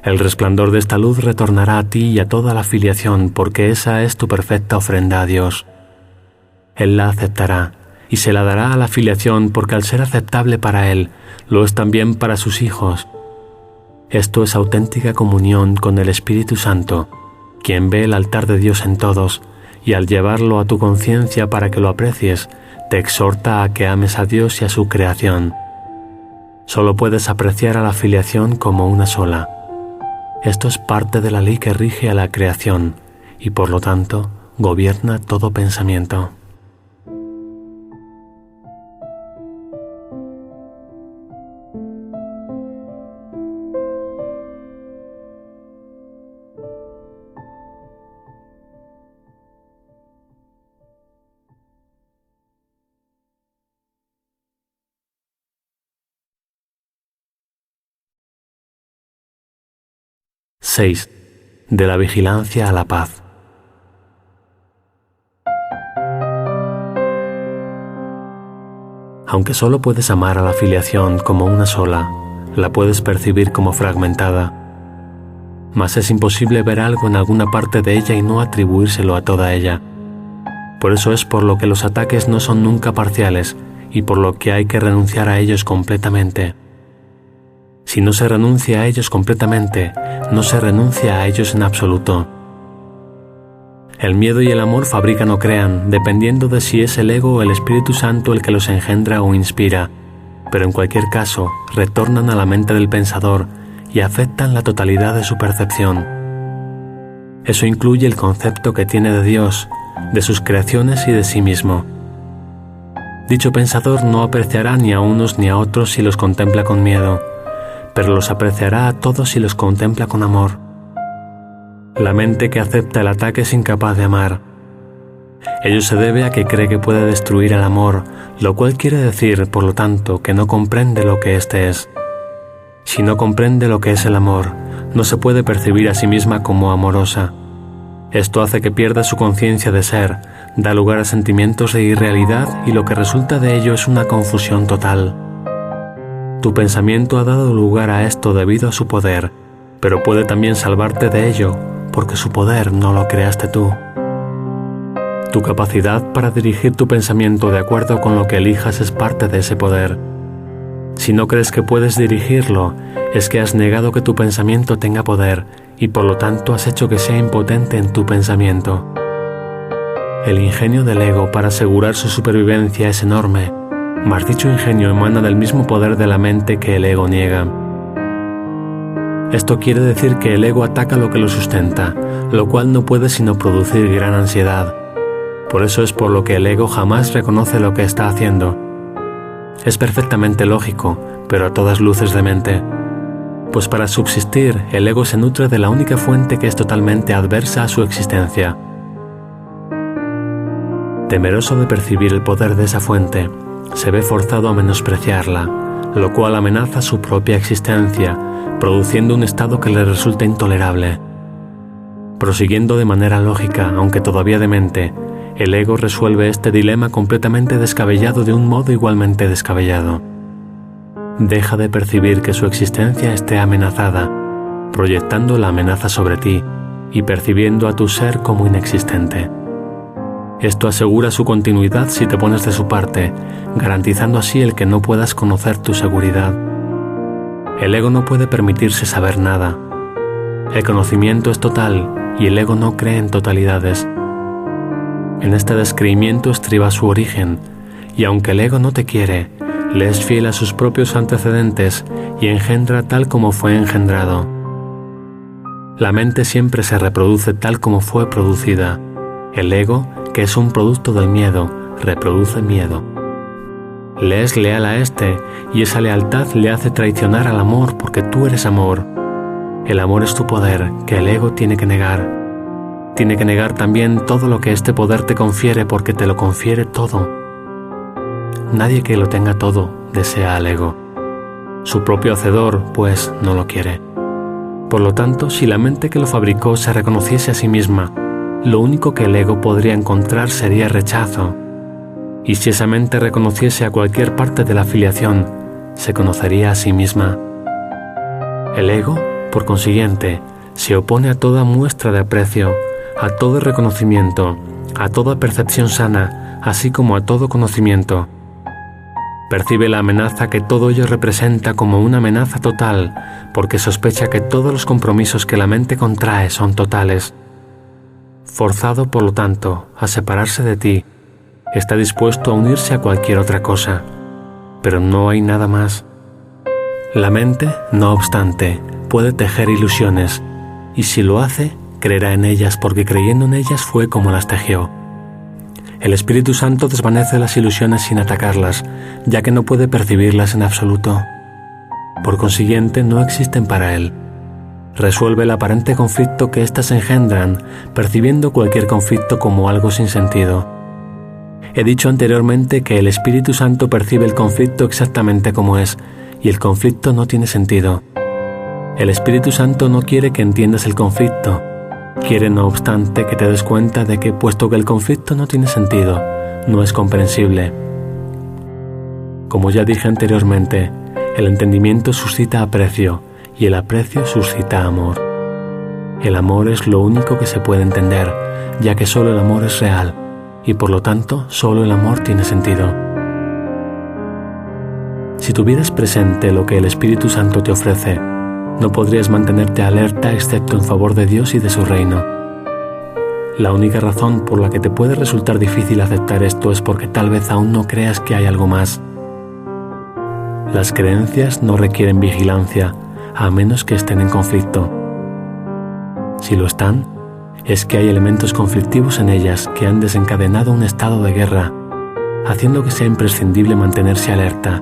El resplandor de esta luz retornará a ti y a toda la filiación, porque esa es tu perfecta ofrenda a Dios. Él la aceptará y se la dará a la filiación, porque al ser aceptable para Él, lo es también para sus hijos. Esto es auténtica comunión con el Espíritu Santo, quien ve el altar de Dios en todos, y al llevarlo a tu conciencia para que lo aprecies, te exhorta a que ames a Dios y a su creación. Solo puedes apreciar a la filiación como una sola. Esto es parte de la ley que rige a la creación y por lo tanto gobierna todo pensamiento. (6) De la vigilancia a la paz. Aunque solo puedes amar a la filiación como una sola, la puedes percibir como fragmentada. Mas es imposible ver algo en alguna parte de ella y no atribuírselo a toda ella. Por eso es por lo que los ataques no son nunca parciales y por lo que hay que renunciar a ellos completamente. Si no se renuncia a ellos completamente, no se renuncia a ellos en absoluto. El miedo y el amor fabrican o crean, dependiendo de si es el ego o el Espíritu Santo el que los engendra o inspira, pero en cualquier caso retornan a la mente del pensador y afectan la totalidad de su percepción. Eso incluye el concepto que tiene de Dios, de sus creaciones y de sí mismo. Dicho pensador no apreciará ni a unos ni a otros si los contempla con miedo, pero los apreciará a todos si los contempla con amor. La mente que acepta el ataque es incapaz de amar. Ello se debe a que cree que puede destruir el amor, lo cual quiere decir, por lo tanto, que no comprende lo que éste es. Si no comprende lo que es el amor, no se puede percibir a sí misma como amorosa. Esto hace que pierda su conciencia de ser, da lugar a sentimientos de irrealidad y lo que resulta de ello es una confusión total. Tu pensamiento ha dado lugar a esto debido a su poder, pero puede también salvarte de ello, porque su poder no lo creaste tú. Tu capacidad para dirigir tu pensamiento de acuerdo con lo que elijas es parte de ese poder. Si no crees que puedes dirigirlo, es que has negado que tu pensamiento tenga poder y por lo tanto has hecho que sea impotente en tu pensamiento. El ingenio del ego para asegurar su supervivencia es enorme, mas dicho ingenio emana del mismo poder de la mente que el ego niega. Esto quiere decir que el ego ataca lo que lo sustenta, lo cual no puede sino producir gran ansiedad. Por eso es por lo que el ego jamás reconoce lo que está haciendo. Es perfectamente lógico, pero a todas luces demente. Pues para subsistir, el ego se nutre de la única fuente que es totalmente adversa a su existencia. Temeroso de percibir el poder de esa fuente, se ve forzado a menospreciarla, lo cual amenaza su propia existencia, produciendo un estado que le resulta intolerable. Prosiguiendo de manera lógica, aunque todavía demente, el ego resuelve este dilema completamente descabellado de un modo igualmente descabellado. Deja de percibir que su existencia esté amenazada, proyectando la amenaza sobre ti y percibiendo a tu ser como inexistente. Esto asegura su continuidad si te pones de su parte, garantizando así el que no puedas conocer tu seguridad. El ego no puede permitirse saber nada. El conocimiento es total y el ego no cree en totalidades. En este descreimiento estriba su origen, y aunque el ego no te quiere, le es fiel a sus propios antecedentes y engendra tal como fue engendrado. La mente siempre se reproduce tal como fue producida. El ego, que es un producto del miedo, reproduce miedo. Le es leal a éste, y esa lealtad le hace traicionar al amor porque tú eres amor. El amor es tu poder, que el ego tiene que negar. tiene que negar también todo lo que este poder te confiere porque te lo confiere todo. Nadie que lo tenga todo desea al ego. Su propio hacedor, pues, no lo quiere. Por lo tanto, si la mente que lo fabricó se reconociese a sí misma, lo único que el ego podría encontrar sería rechazo. Y si esa mente reconociese a cualquier parte de la filiación, se conocería a sí misma. El ego, por consiguiente, se opone a toda muestra de aprecio, a todo reconocimiento, a toda percepción sana, así como a todo conocimiento. Percibe la amenaza que todo ello representa como una amenaza total, porque sospecha que todos los compromisos que la mente contrae son totales. Forzado, por lo tanto, a separarse de ti, está dispuesto a unirse a cualquier otra cosa, pero no hay nada más. La mente, no obstante, puede tejer ilusiones, y si lo hace, creerá en ellas porque creyendo en ellas fue como las tejió. El Espíritu Santo desvanece las ilusiones sin atacarlas, ya que no puede percibirlas en absoluto. Por consiguiente, no existen para él. Resuelve el aparente conflicto que éstas engendran, percibiendo cualquier conflicto como algo sin sentido. He dicho anteriormente que el Espíritu Santo percibe el conflicto exactamente como es, y el conflicto no tiene sentido. El Espíritu Santo no quiere que entiendas el conflicto. Quiere, no obstante, que te des cuenta de que, puesto que el conflicto no tiene sentido, no es comprensible. Como ya dije anteriormente, el entendimiento suscita aprecio y el aprecio suscita amor. El amor es lo único que se puede entender, ya que solo el amor es real y por lo tanto solo el amor tiene sentido. Si tuvieras presente lo que el Espíritu Santo te ofrece, no podrías mantenerte alerta excepto en favor de Dios y de su reino. La única razón por la que te puede resultar difícil aceptar esto es porque tal vez aún no creas que hay algo más. Las creencias no requieren vigilancia, a menos que estén en conflicto. Si lo están, es que hay elementos conflictivos en ellas que han desencadenado un estado de guerra, haciendo que sea imprescindible mantenerse alerta.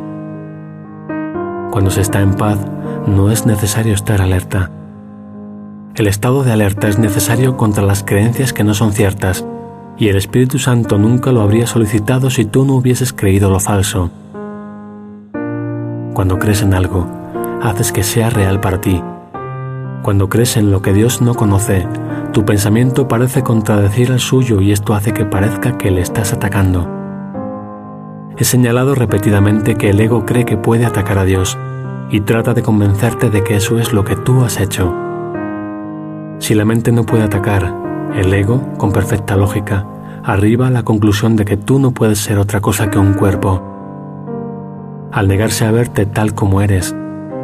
Cuando se está en paz, no es necesario estar alerta. El estado de alerta es necesario contra las creencias que no son ciertas, y el Espíritu Santo nunca lo habría solicitado si tú no hubieses creído lo falso. Cuando crees en algo, haces que sea real para ti. Cuando crees en lo que Dios no conoce, tu pensamiento parece contradecir al suyo y esto hace que parezca que le estás atacando. He señalado repetidamente que el ego cree que puede atacar a Dios y trata de convencerte de que eso es lo que tú has hecho. Si la mente no puede atacar, el ego, con perfecta lógica, arriba a la conclusión de que tú no puedes ser otra cosa que un cuerpo. Al negarse a verte tal como eres,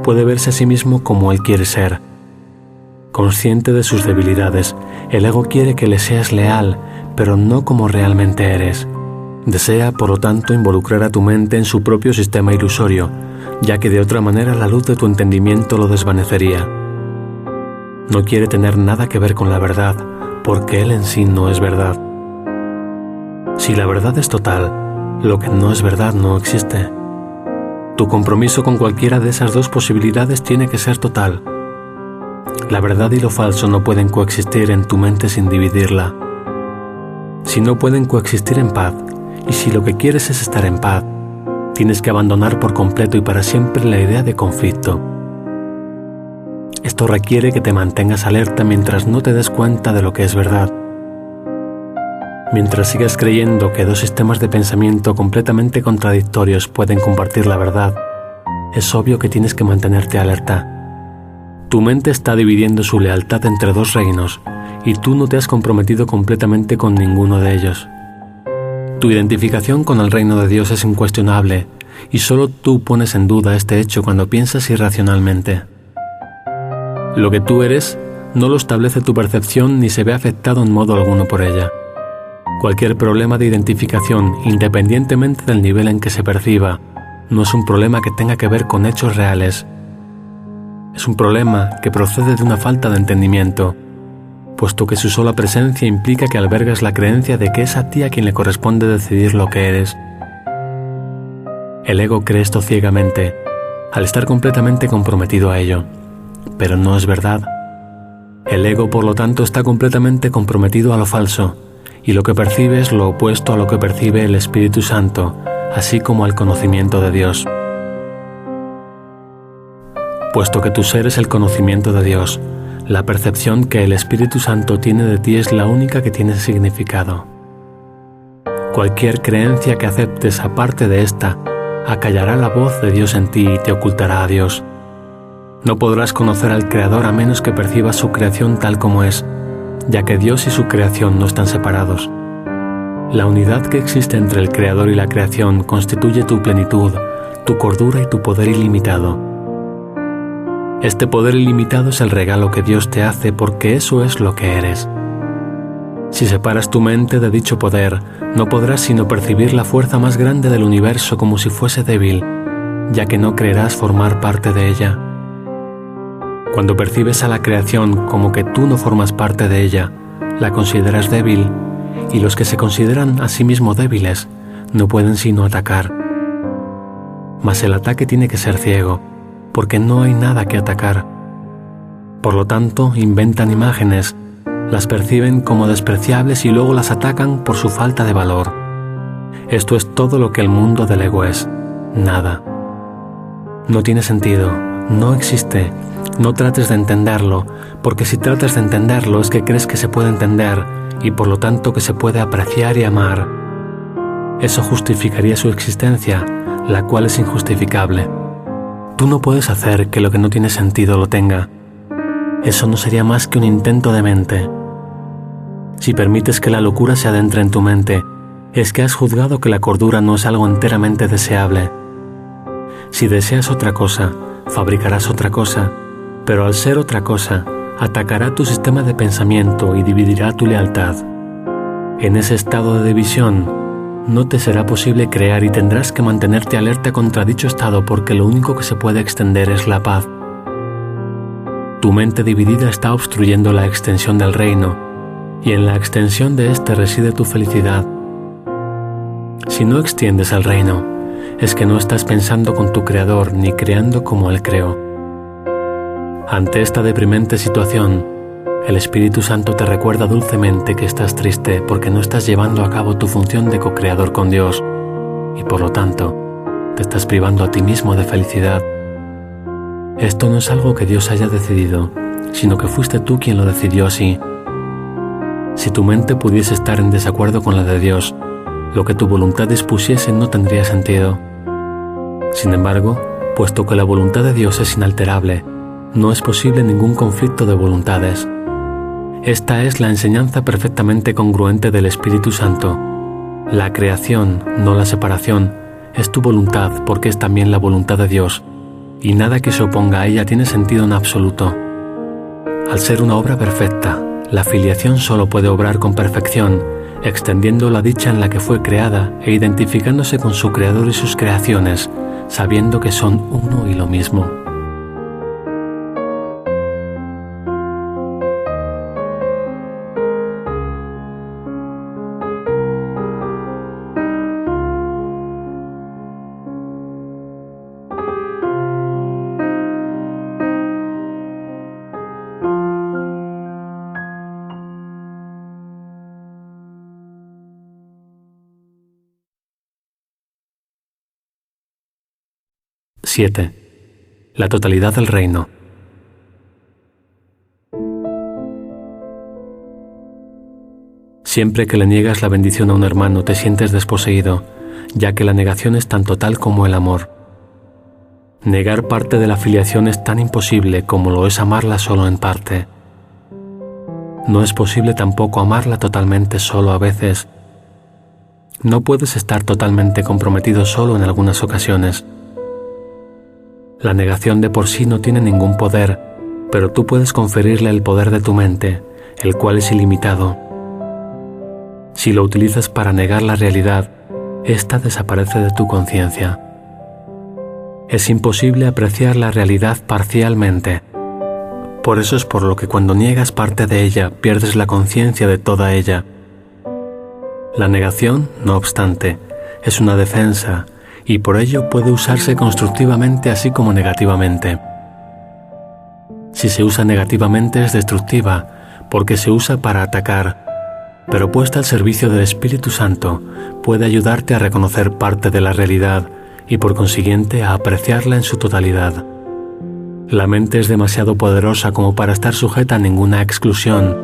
puede verse a sí mismo como él quiere ser. Consciente de sus debilidades, el ego quiere que le seas leal, pero no como realmente eres. Desea, por lo tanto, involucrar a tu mente en su propio sistema ilusorio, ya que de otra manera la luz de tu entendimiento lo desvanecería. No quiere tener nada que ver con la verdad, porque él en sí no es verdad. Si la verdad es total, lo que no es verdad no existe. Tu compromiso con cualquiera de esas dos posibilidades tiene que ser total. La verdad y lo falso no pueden coexistir en tu mente sin dividirla. Si no pueden coexistir en paz, y si lo que quieres es estar en paz, tienes que abandonar por completo y para siempre la idea de conflicto. Esto requiere que te mantengas alerta mientras no te des cuenta de lo que es verdad. Mientras sigas creyendo que dos sistemas de pensamiento completamente contradictorios pueden compartir la verdad, es obvio que tienes que mantenerte alerta. Tu mente está dividiendo su lealtad entre dos reinos, y tú no te has comprometido completamente con ninguno de ellos. Tu identificación con el reino de Dios es incuestionable, y solo tú pones en duda este hecho cuando piensas irracionalmente. Lo que tú eres no lo establece tu percepción ni se ve afectado en modo alguno por ella. Cualquier problema de identificación, independientemente del nivel en que se perciba, no es un problema que tenga que ver con hechos reales. Es un problema que procede de una falta de entendimiento, puesto que su sola presencia implica que albergas la creencia de que es a ti a quien le corresponde decidir lo que eres. El ego cree esto ciegamente, al estar completamente comprometido a ello, pero no es verdad. El ego, por lo tanto, está completamente comprometido a lo falso, y lo que percibe es lo opuesto a lo que percibe el Espíritu Santo, así como al conocimiento de Dios. Puesto que tu ser es el conocimiento de Dios, la percepción que el Espíritu Santo tiene de ti es la única que tiene significado. Cualquier creencia que aceptes aparte de esta, acallará la voz de Dios en ti y te ocultará a Dios. No podrás conocer al Creador a menos que percibas su creación tal como es, ya que Dios y su creación no están separados. La unidad que existe entre el Creador y la creación constituye tu plenitud, tu cordura y tu poder ilimitado. Este poder ilimitado es el regalo que Dios te hace porque eso es lo que eres. Si separas tu mente de dicho poder, no podrás sino percibir la fuerza más grande del universo como si fuese débil, ya que no creerás formar parte de ella. Cuando percibes a la creación como que tú no formas parte de ella, la consideras débil, y los que se consideran a sí mismos débiles no pueden sino atacar. Mas el ataque tiene que ser ciego, porque no hay nada que atacar. Por lo tanto, inventan imágenes, las perciben como despreciables y luego las atacan por su falta de valor. Esto es todo lo que el mundo del ego es, nada. No tiene sentido, no existe, no trates de entenderlo, porque si tratas de entenderlo es que crees que se puede entender y por lo tanto que se puede apreciar y amar. Eso justificaría su existencia, la cual es injustificable. Tú no puedes hacer que lo que no tiene sentido lo tenga. Eso no sería más que un intento de mente. Si permites que la locura se adentre en tu mente, es que has juzgado que la cordura no es algo enteramente deseable. Si deseas otra cosa, fabricarás otra cosa, pero al ser otra cosa, atacará tu sistema de pensamiento y dividirá tu lealtad. En ese estado de división, no te será posible crear y tendrás que mantenerte alerta contra dicho estado porque lo único que se puede extender es la paz. Tu mente dividida está obstruyendo la extensión del reino, y en la extensión de éste reside tu felicidad. Si no extiendes el reino, es que no estás pensando con tu Creador ni creando como Él creó. Ante esta deprimente situación, el Espíritu Santo te recuerda dulcemente que estás triste porque no estás llevando a cabo tu función de co-creador con Dios, y por lo tanto, te estás privando a ti mismo de felicidad. Esto no es algo que Dios haya decidido, sino que fuiste tú quien lo decidió así. Si tu mente pudiese estar en desacuerdo con la de Dios, lo que tu voluntad dispusiese no tendría sentido. Sin embargo, puesto que la voluntad de Dios es inalterable, no es posible ningún conflicto de voluntades. Esta es la enseñanza perfectamente congruente del Espíritu Santo. La creación, no la separación, es tu voluntad porque es también la voluntad de Dios, y nada que se oponga a ella tiene sentido en absoluto. Al ser una obra perfecta, la filiación solo puede obrar con perfección, extendiendo la dicha en la que fue creada e identificándose con su Creador y sus creaciones, sabiendo que son uno y lo mismo. (7) La totalidad del reino. Siempre que le niegas la bendición a un hermano te sientes desposeído, ya que la negación es tan total como el amor. Negar parte de la filiación es tan imposible como lo es amarla solo en parte. No es posible tampoco amarla totalmente solo a veces. No puedes estar totalmente comprometido solo en algunas ocasiones. La negación de por sí no tiene ningún poder, pero tú puedes conferirle el poder de tu mente, el cual es ilimitado. Si lo utilizas para negar la realidad, ésta desaparece de tu conciencia. Es imposible apreciar la realidad parcialmente. Por eso es por lo que cuando niegas parte de ella, pierdes la conciencia de toda ella. La negación, no obstante, es una defensa, y por ello puede usarse constructivamente así como negativamente. Si se usa negativamente es destructiva, porque se usa para atacar, pero puesta al servicio del Espíritu Santo, puede ayudarte a reconocer parte de la realidad y por consiguiente a apreciarla en su totalidad. La mente es demasiado poderosa como para estar sujeta a ninguna exclusión.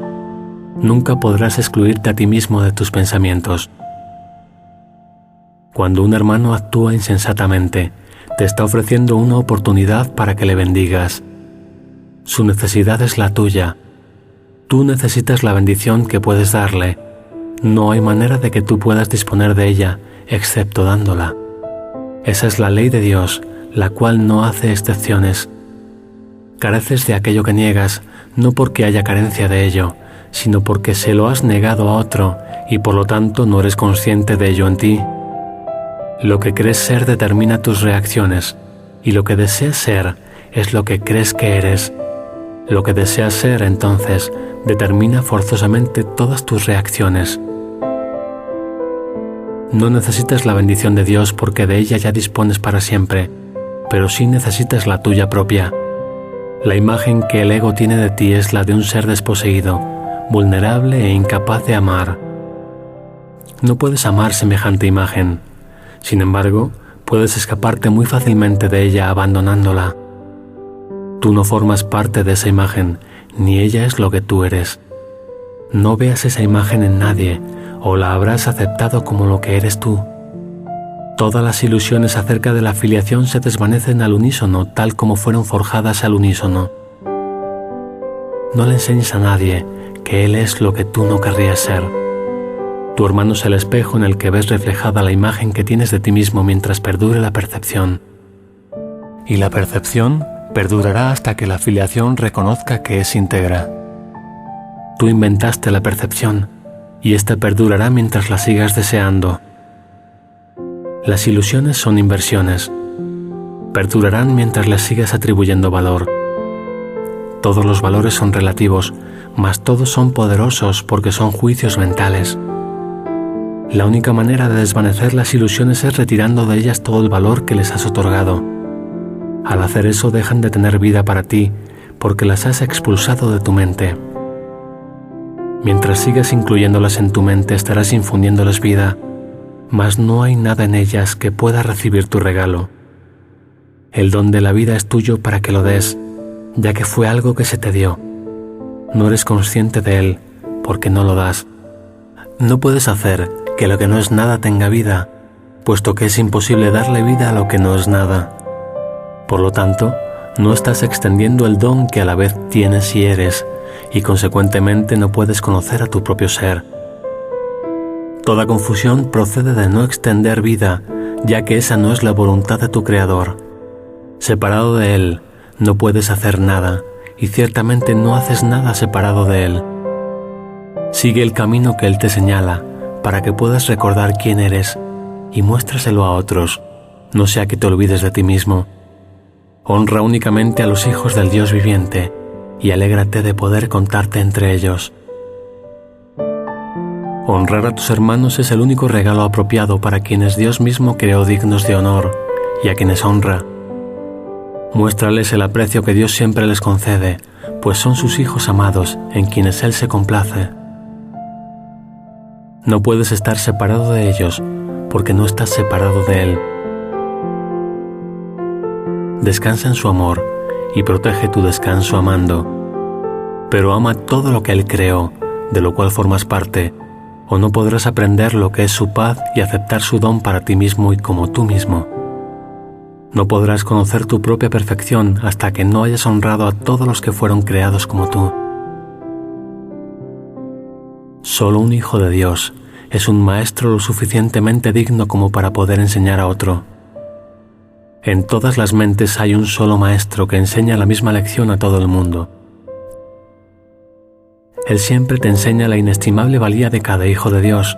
Nunca podrás excluirte a ti mismo de tus pensamientos. Cuando un hermano actúa insensatamente, te está ofreciendo una oportunidad para que le bendigas. Su necesidad es la tuya. Tú necesitas la bendición que puedes darle. No hay manera de que tú puedas disponer de ella, excepto dándola. Esa es la ley de Dios, la cual no hace excepciones. Careces de aquello que niegas, no porque haya carencia de ello, sino porque se lo has negado a otro y por lo tanto no eres consciente de ello en ti. Lo que crees ser determina tus reacciones, y lo que deseas ser es lo que crees que eres. Lo que deseas ser, entonces, determina forzosamente todas tus reacciones. No necesitas la bendición de Dios porque de ella ya dispones para siempre, pero sí necesitas la tuya propia. La imagen que el ego tiene de ti es la de un ser desposeído, vulnerable e incapaz de amar. No puedes amar semejante imagen. Sin embargo, puedes escaparte muy fácilmente de ella abandonándola. Tú no formas parte de esa imagen, ni ella es lo que tú eres. No veas esa imagen en nadie, o la habrás aceptado como lo que eres tú. Todas las ilusiones acerca de la filiación se desvanecen al unísono, tal como fueron forjadas al unísono. No le enseñes a nadie que él es lo que tú no querrías ser. Tu hermano es el espejo en el que ves reflejada la imagen que tienes de ti mismo mientras perdure la percepción. Y la percepción perdurará hasta que la filiación reconozca que es íntegra. Tú inventaste la percepción, y ésta perdurará mientras la sigas deseando. Las ilusiones son inversiones. Perdurarán mientras les sigas atribuyendo valor. Todos los valores son relativos, mas todos son poderosos porque son juicios mentales. La única manera de desvanecer las ilusiones es retirando de ellas todo el valor que les has otorgado. Al hacer eso dejan de tener vida para ti, porque las has expulsado de tu mente. Mientras sigas incluyéndolas en tu mente estarás infundiéndoles vida, mas no hay nada en ellas que pueda recibir tu regalo. El don de la vida es tuyo para que lo des, ya que fue algo que se te dio. No eres consciente de él, porque no lo das. No puedes hacer que lo que no es nada tenga vida, puesto que es imposible darle vida a lo que no es nada. Por lo tanto, no estás extendiendo el don que a la vez tienes y eres, y consecuentemente no puedes conocer a tu propio ser. Toda confusión procede de no extender vida, ya que esa no es la voluntad de tu Creador. Separado de Él, no puedes hacer nada, y ciertamente no haces nada separado de Él. Sigue el camino que Él te señala, para que puedas recordar quién eres, y muéstraselo a otros, no sea que te olvides de ti mismo. Honra únicamente a los hijos del Dios viviente, y alégrate de poder contarte entre ellos. Honrar a tus hermanos es el único regalo apropiado para quienes Dios mismo creó dignos de honor, y a quienes honra. Muéstrales el aprecio que Dios siempre les concede, pues son sus hijos amados en quienes Él se complace. No puedes estar separado de ellos, porque no estás separado de Él. Descansa en su amor y protege tu descanso amando. Pero ama todo lo que Él creó, de lo cual formas parte, o no podrás aprender lo que es su paz y aceptar su don para ti mismo y como tú mismo. No podrás conocer tu propia perfección hasta que no hayas honrado a todos los que fueron creados como tú. Solo un hijo de Dios es un maestro lo suficientemente digno como para poder enseñar a otro. En todas las mentes hay un solo maestro que enseña la misma lección a todo el mundo. Él siempre te enseña la inestimable valía de cada hijo de Dios,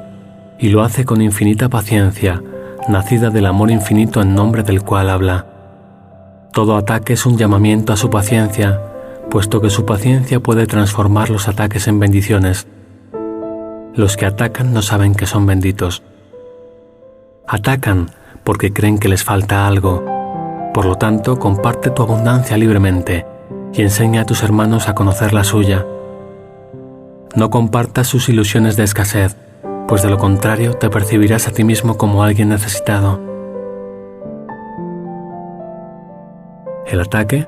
y lo hace con infinita paciencia, nacida del amor infinito en nombre del cual habla. Todo ataque es un llamamiento a su paciencia, puesto que su paciencia puede transformar los ataques en bendiciones. Los que atacan no saben que son benditos. Atacan porque creen que les falta algo. Por lo tanto, comparte tu abundancia libremente, y enseña a tus hermanos a conocer la suya. No compartas sus ilusiones de escasez, pues de lo contrario te percibirás a ti mismo como alguien necesitado. El ataque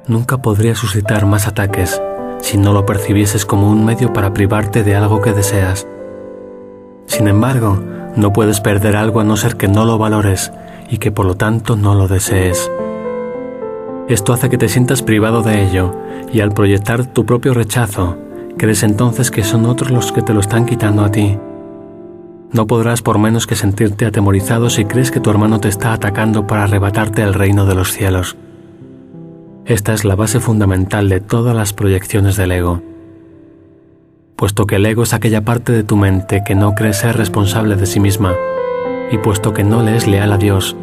nunca podría suscitar más ataques si no lo percibieses como un medio para privarte de algo que deseas. Sin embargo, no puedes perder algo a no ser que no lo valores y que por lo tanto no lo desees. Esto hace que te sientas privado de ello, y al proyectar tu propio rechazo, crees entonces que son otros los que te lo están quitando a ti. No podrás por menos que sentirte atemorizado si crees que tu hermano te está atacando para arrebatarte el reino de los cielos. Esta es la base fundamental de todas las proyecciones del ego. Puesto que el ego es aquella parte de tu mente que no cree ser responsable de sí misma, y puesto que no le es leal a Dios,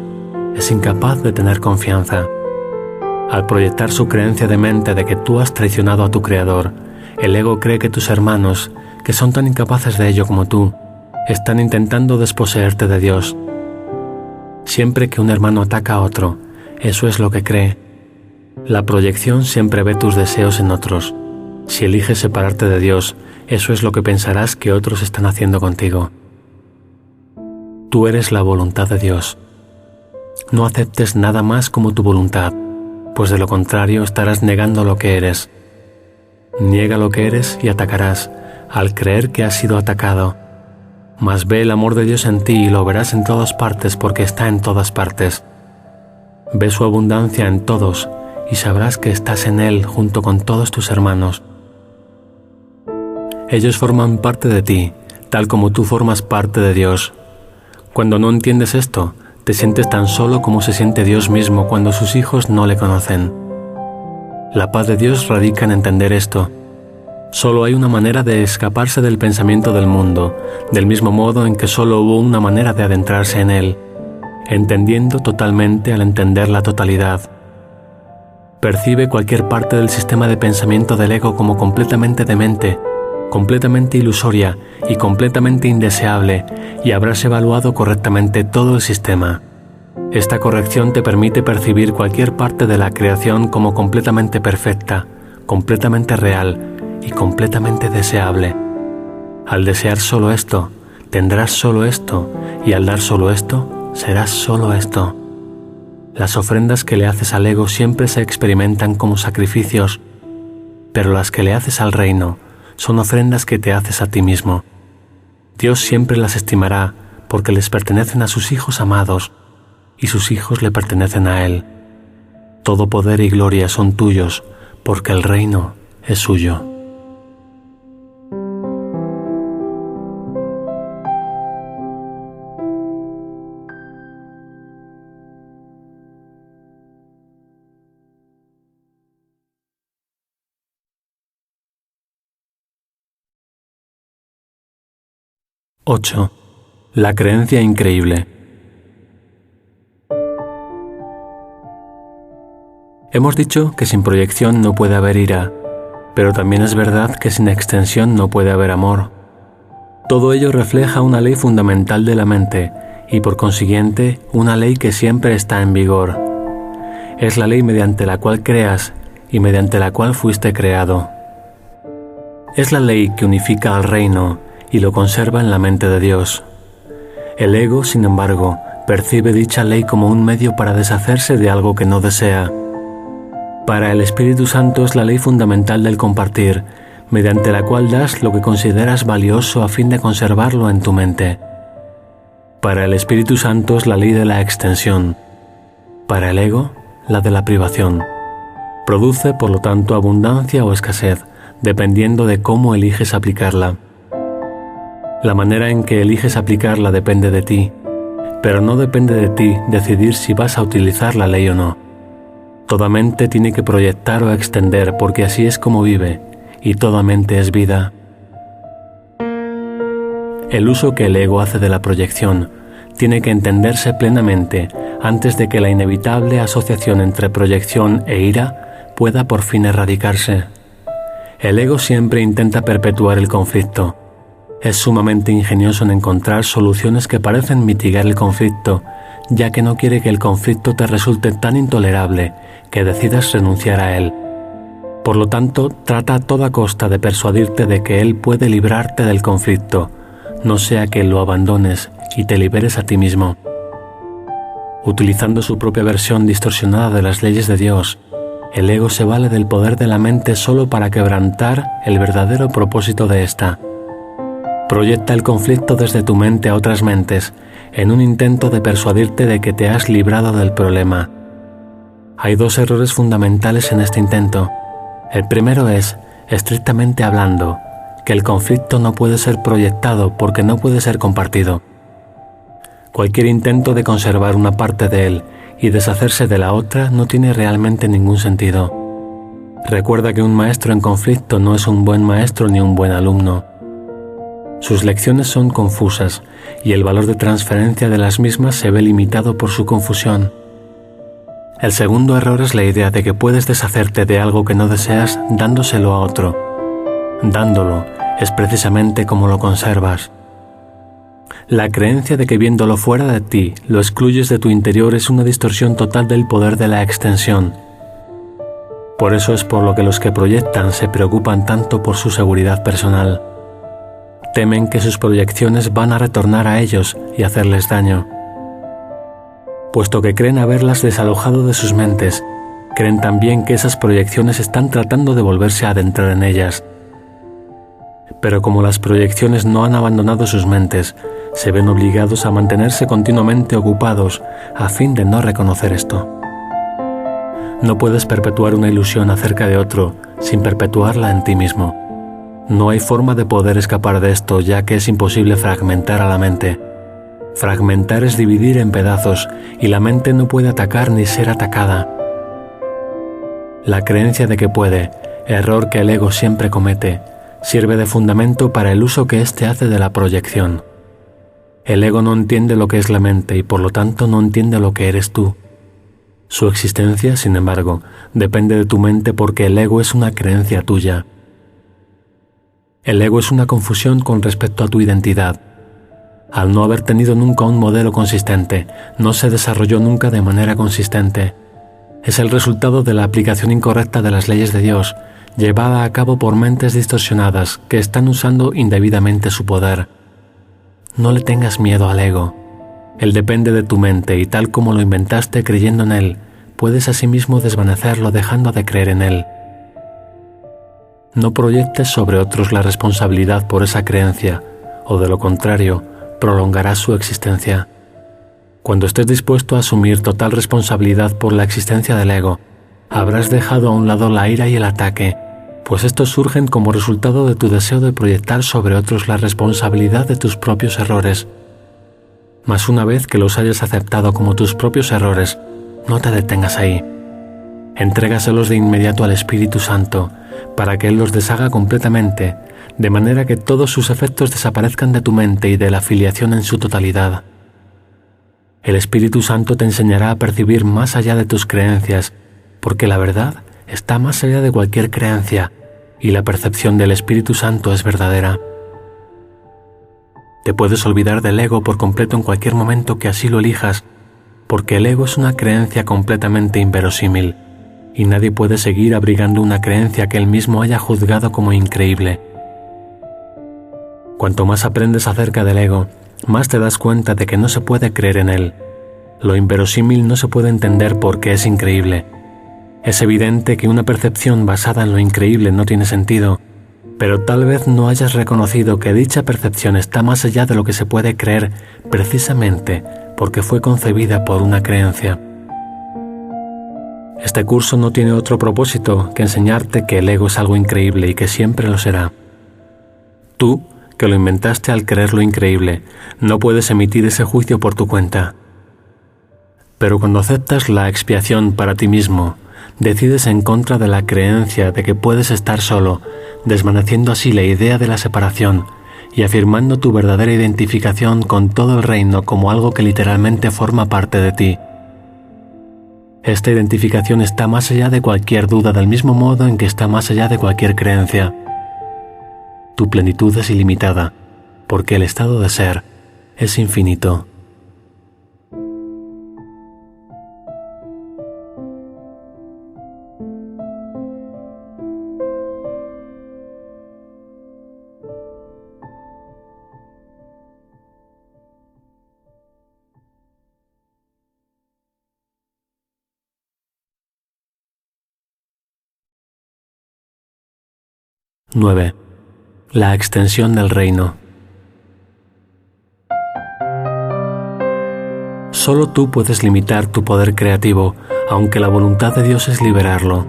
es incapaz de tener confianza. Al proyectar su creencia de mente de que tú has traicionado a tu Creador, el ego cree que tus hermanos, que son tan incapaces de ello como tú, están intentando desposeerte de Dios. Siempre que un hermano ataca a otro, eso es lo que cree. La proyección siempre ve tus deseos en otros. Si eliges separarte de Dios, eso es lo que pensarás que otros están haciendo contigo. Tú eres la voluntad de Dios. No aceptes nada más como tu voluntad, pues de lo contrario estarás negando lo que eres. Niega lo que eres y atacarás, al creer que has sido atacado. Mas ve el amor de Dios en ti y lo verás en todas partes porque está en todas partes. Ve su abundancia en todos y sabrás que estás en Él junto con todos tus hermanos. Ellos forman parte de ti, tal como tú formas parte de Dios. Cuando no entiendes esto, te sientes tan solo como se siente Dios mismo cuando sus hijos no le conocen. La paz de Dios radica en entender esto. Solo hay una manera de escaparse del pensamiento del mundo, del mismo modo en que solo hubo una manera de adentrarse en él, entendiendo totalmente al entender la totalidad. Percibe cualquier parte del sistema de pensamiento del ego como completamente demente, completamente ilusoria y completamente indeseable, y habrás evaluado correctamente todo el sistema. Esta corrección te permite percibir cualquier parte de la creación como completamente perfecta, completamente real y completamente deseable. Al desear solo esto, tendrás solo esto, y al dar solo esto, serás solo esto. Las ofrendas que le haces al ego siempre se experimentan como sacrificios, pero las que le haces al reino son ofrendas que te haces a ti mismo. Dios siempre las estimará porque les pertenecen a sus hijos amados, y sus hijos le pertenecen a Él. Todo poder y gloria son tuyos, porque el reino es suyo. (8) La creencia increíble. Hemos dicho que sin proyección no puede haber ira, pero también es verdad que sin extensión no puede haber amor. Todo ello refleja una ley fundamental de la mente y por consiguiente una ley que siempre está en vigor. Es la ley mediante la cual creas y mediante la cual fuiste creado. Es la ley que unifica al reino y lo conserva en la mente de Dios. El ego, sin embargo, percibe dicha ley como un medio para deshacerse de algo que no desea. Para el Espíritu Santo es la ley fundamental del compartir, mediante la cual das lo que consideras valioso a fin de conservarlo en tu mente. Para el Espíritu Santo es la ley de la extensión. Para el ego, la de la privación. Produce, por lo tanto, abundancia o escasez, dependiendo de cómo eliges aplicarla. La manera en que eliges aplicarla depende de ti, pero no depende de ti decidir si vas a utilizar la ley o no. Toda mente tiene que proyectar o extender porque así es como vive, y toda mente es vida. El uso que el ego hace de la proyección tiene que entenderse plenamente antes de que la inevitable asociación entre proyección e ira pueda por fin erradicarse. El ego siempre intenta perpetuar el conflicto. Es sumamente ingenioso en encontrar soluciones que parecen mitigar el conflicto, ya que no quiere que el conflicto te resulte tan intolerable que decidas renunciar a él. Por lo tanto, trata a toda costa de persuadirte de que Él puede librarte del conflicto, no sea que lo abandones y te liberes a ti mismo. Utilizando su propia versión distorsionada de las leyes de Dios, el ego se vale del poder de la mente solo para quebrantar el verdadero propósito de ésta. Proyecta el conflicto desde tu mente a otras mentes, en un intento de persuadirte de que te has librado del problema. Hay dos errores fundamentales en este intento. El primero es, estrictamente hablando, que el conflicto no puede ser proyectado porque no puede ser compartido. Cualquier intento de conservar una parte de él y deshacerse de la otra no tiene realmente ningún sentido. Recuerda que un maestro en conflicto no es un buen maestro ni un buen alumno. Sus lecciones son confusas y el valor de transferencia de las mismas se ve limitado por su confusión. El segundo error es la idea de que puedes deshacerte de algo que no deseas dándoselo a otro. Dándolo es precisamente como lo conservas. La creencia de que viéndolo fuera de ti lo excluyes de tu interior es una distorsión total del poder de la extensión. Por eso es por lo que los que proyectan se preocupan tanto por su seguridad personal. Temen que sus proyecciones van a retornar a ellos y hacerles daño. Puesto que creen haberlas desalojado de sus mentes, creen también que esas proyecciones están tratando de volverse a adentrar en ellas. Pero como las proyecciones no han abandonado sus mentes, se ven obligados a mantenerse continuamente ocupados a fin de no reconocer esto. No puedes perpetuar una ilusión acerca de otro sin perpetuarla en ti mismo. No hay forma de poder escapar de esto, ya que es imposible fragmentar a la mente. Fragmentar es dividir en pedazos, y la mente no puede atacar ni ser atacada. La creencia de que puede, error que el ego siempre comete, sirve de fundamento para el uso que éste hace de la proyección. El ego no entiende lo que es la mente y por lo tanto no entiende lo que eres tú. Su existencia, sin embargo, depende de tu mente porque el ego es una creencia tuya. El ego es una confusión con respecto a tu identidad. Al no haber tenido nunca un modelo consistente, no se desarrolló nunca de manera consistente. Es el resultado de la aplicación incorrecta de las leyes de Dios, llevada a cabo por mentes distorsionadas que están usando indebidamente su poder. No le tengas miedo al ego. Él depende de tu mente y tal como lo inventaste creyendo en él, puedes asimismo desvanecerlo dejando de creer en él. No proyectes sobre otros la responsabilidad por esa creencia, o de lo contrario, prolongarás su existencia. Cuando estés dispuesto a asumir total responsabilidad por la existencia del ego, habrás dejado a un lado la ira y el ataque, pues estos surgen como resultado de tu deseo de proyectar sobre otros la responsabilidad de tus propios errores. Mas una vez que los hayas aceptado como tus propios errores, no te detengas ahí. Entrégaselos de inmediato al Espíritu Santo, para que Él los deshaga completamente, de manera que todos sus efectos desaparezcan de tu mente y de la filiación en su totalidad. El Espíritu Santo te enseñará a percibir más allá de tus creencias, porque la verdad está más allá de cualquier creencia, y la percepción del Espíritu Santo es verdadera. Te puedes olvidar del ego por completo en cualquier momento que así lo elijas, porque el ego es una creencia completamente inverosímil, y nadie puede seguir abrigando una creencia que él mismo haya juzgado como increíble. Cuanto más aprendes acerca del ego, más te das cuenta de que no se puede creer en él. Lo inverosímil no se puede entender porque es increíble. Es evidente que una percepción basada en lo increíble no tiene sentido, pero tal vez no hayas reconocido que dicha percepción está más allá de lo que se puede creer precisamente porque fue concebida por una creencia. Este curso no tiene otro propósito que enseñarte que el ego es algo increíble y que siempre lo será. Tú, que lo inventaste al creer lo increíble, no puedes emitir ese juicio por tu cuenta. Pero cuando aceptas la expiación para ti mismo, decides en contra de la creencia de que puedes estar solo, desvaneciendo así la idea de la separación y afirmando tu verdadera identificación con todo el reino como algo que literalmente forma parte de ti. Esta identificación está más allá de cualquier duda del mismo modo en que está más allá de cualquier creencia. Tu plenitud es ilimitada, porque el estado de ser es infinito. 9. La extensión del reino. Solo tú puedes limitar tu poder creativo, aunque la voluntad de Dios es liberarlo.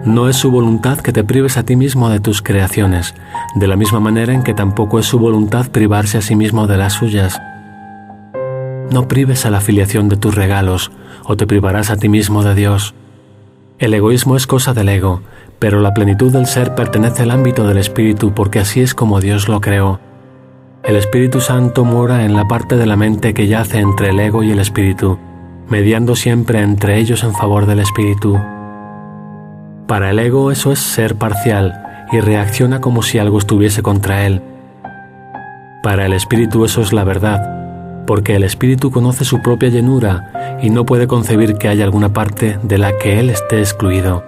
No es su voluntad que te prives a ti mismo de tus creaciones, de la misma manera en que tampoco es su voluntad privarse a sí mismo de las suyas. No prives a la filiación de tus regalos, o te privarás a ti mismo de Dios. El egoísmo es cosa del ego, pero la plenitud del ser pertenece al ámbito del Espíritu porque así es como Dios lo creó. El Espíritu Santo mora en la parte de la mente que yace entre el ego y el Espíritu, mediando siempre entre ellos en favor del Espíritu. Para el ego eso es ser parcial y reacciona como si algo estuviese contra él. Para el Espíritu eso es la verdad, porque el Espíritu conoce su propia llenura y no puede concebir que haya alguna parte de la que él esté excluido.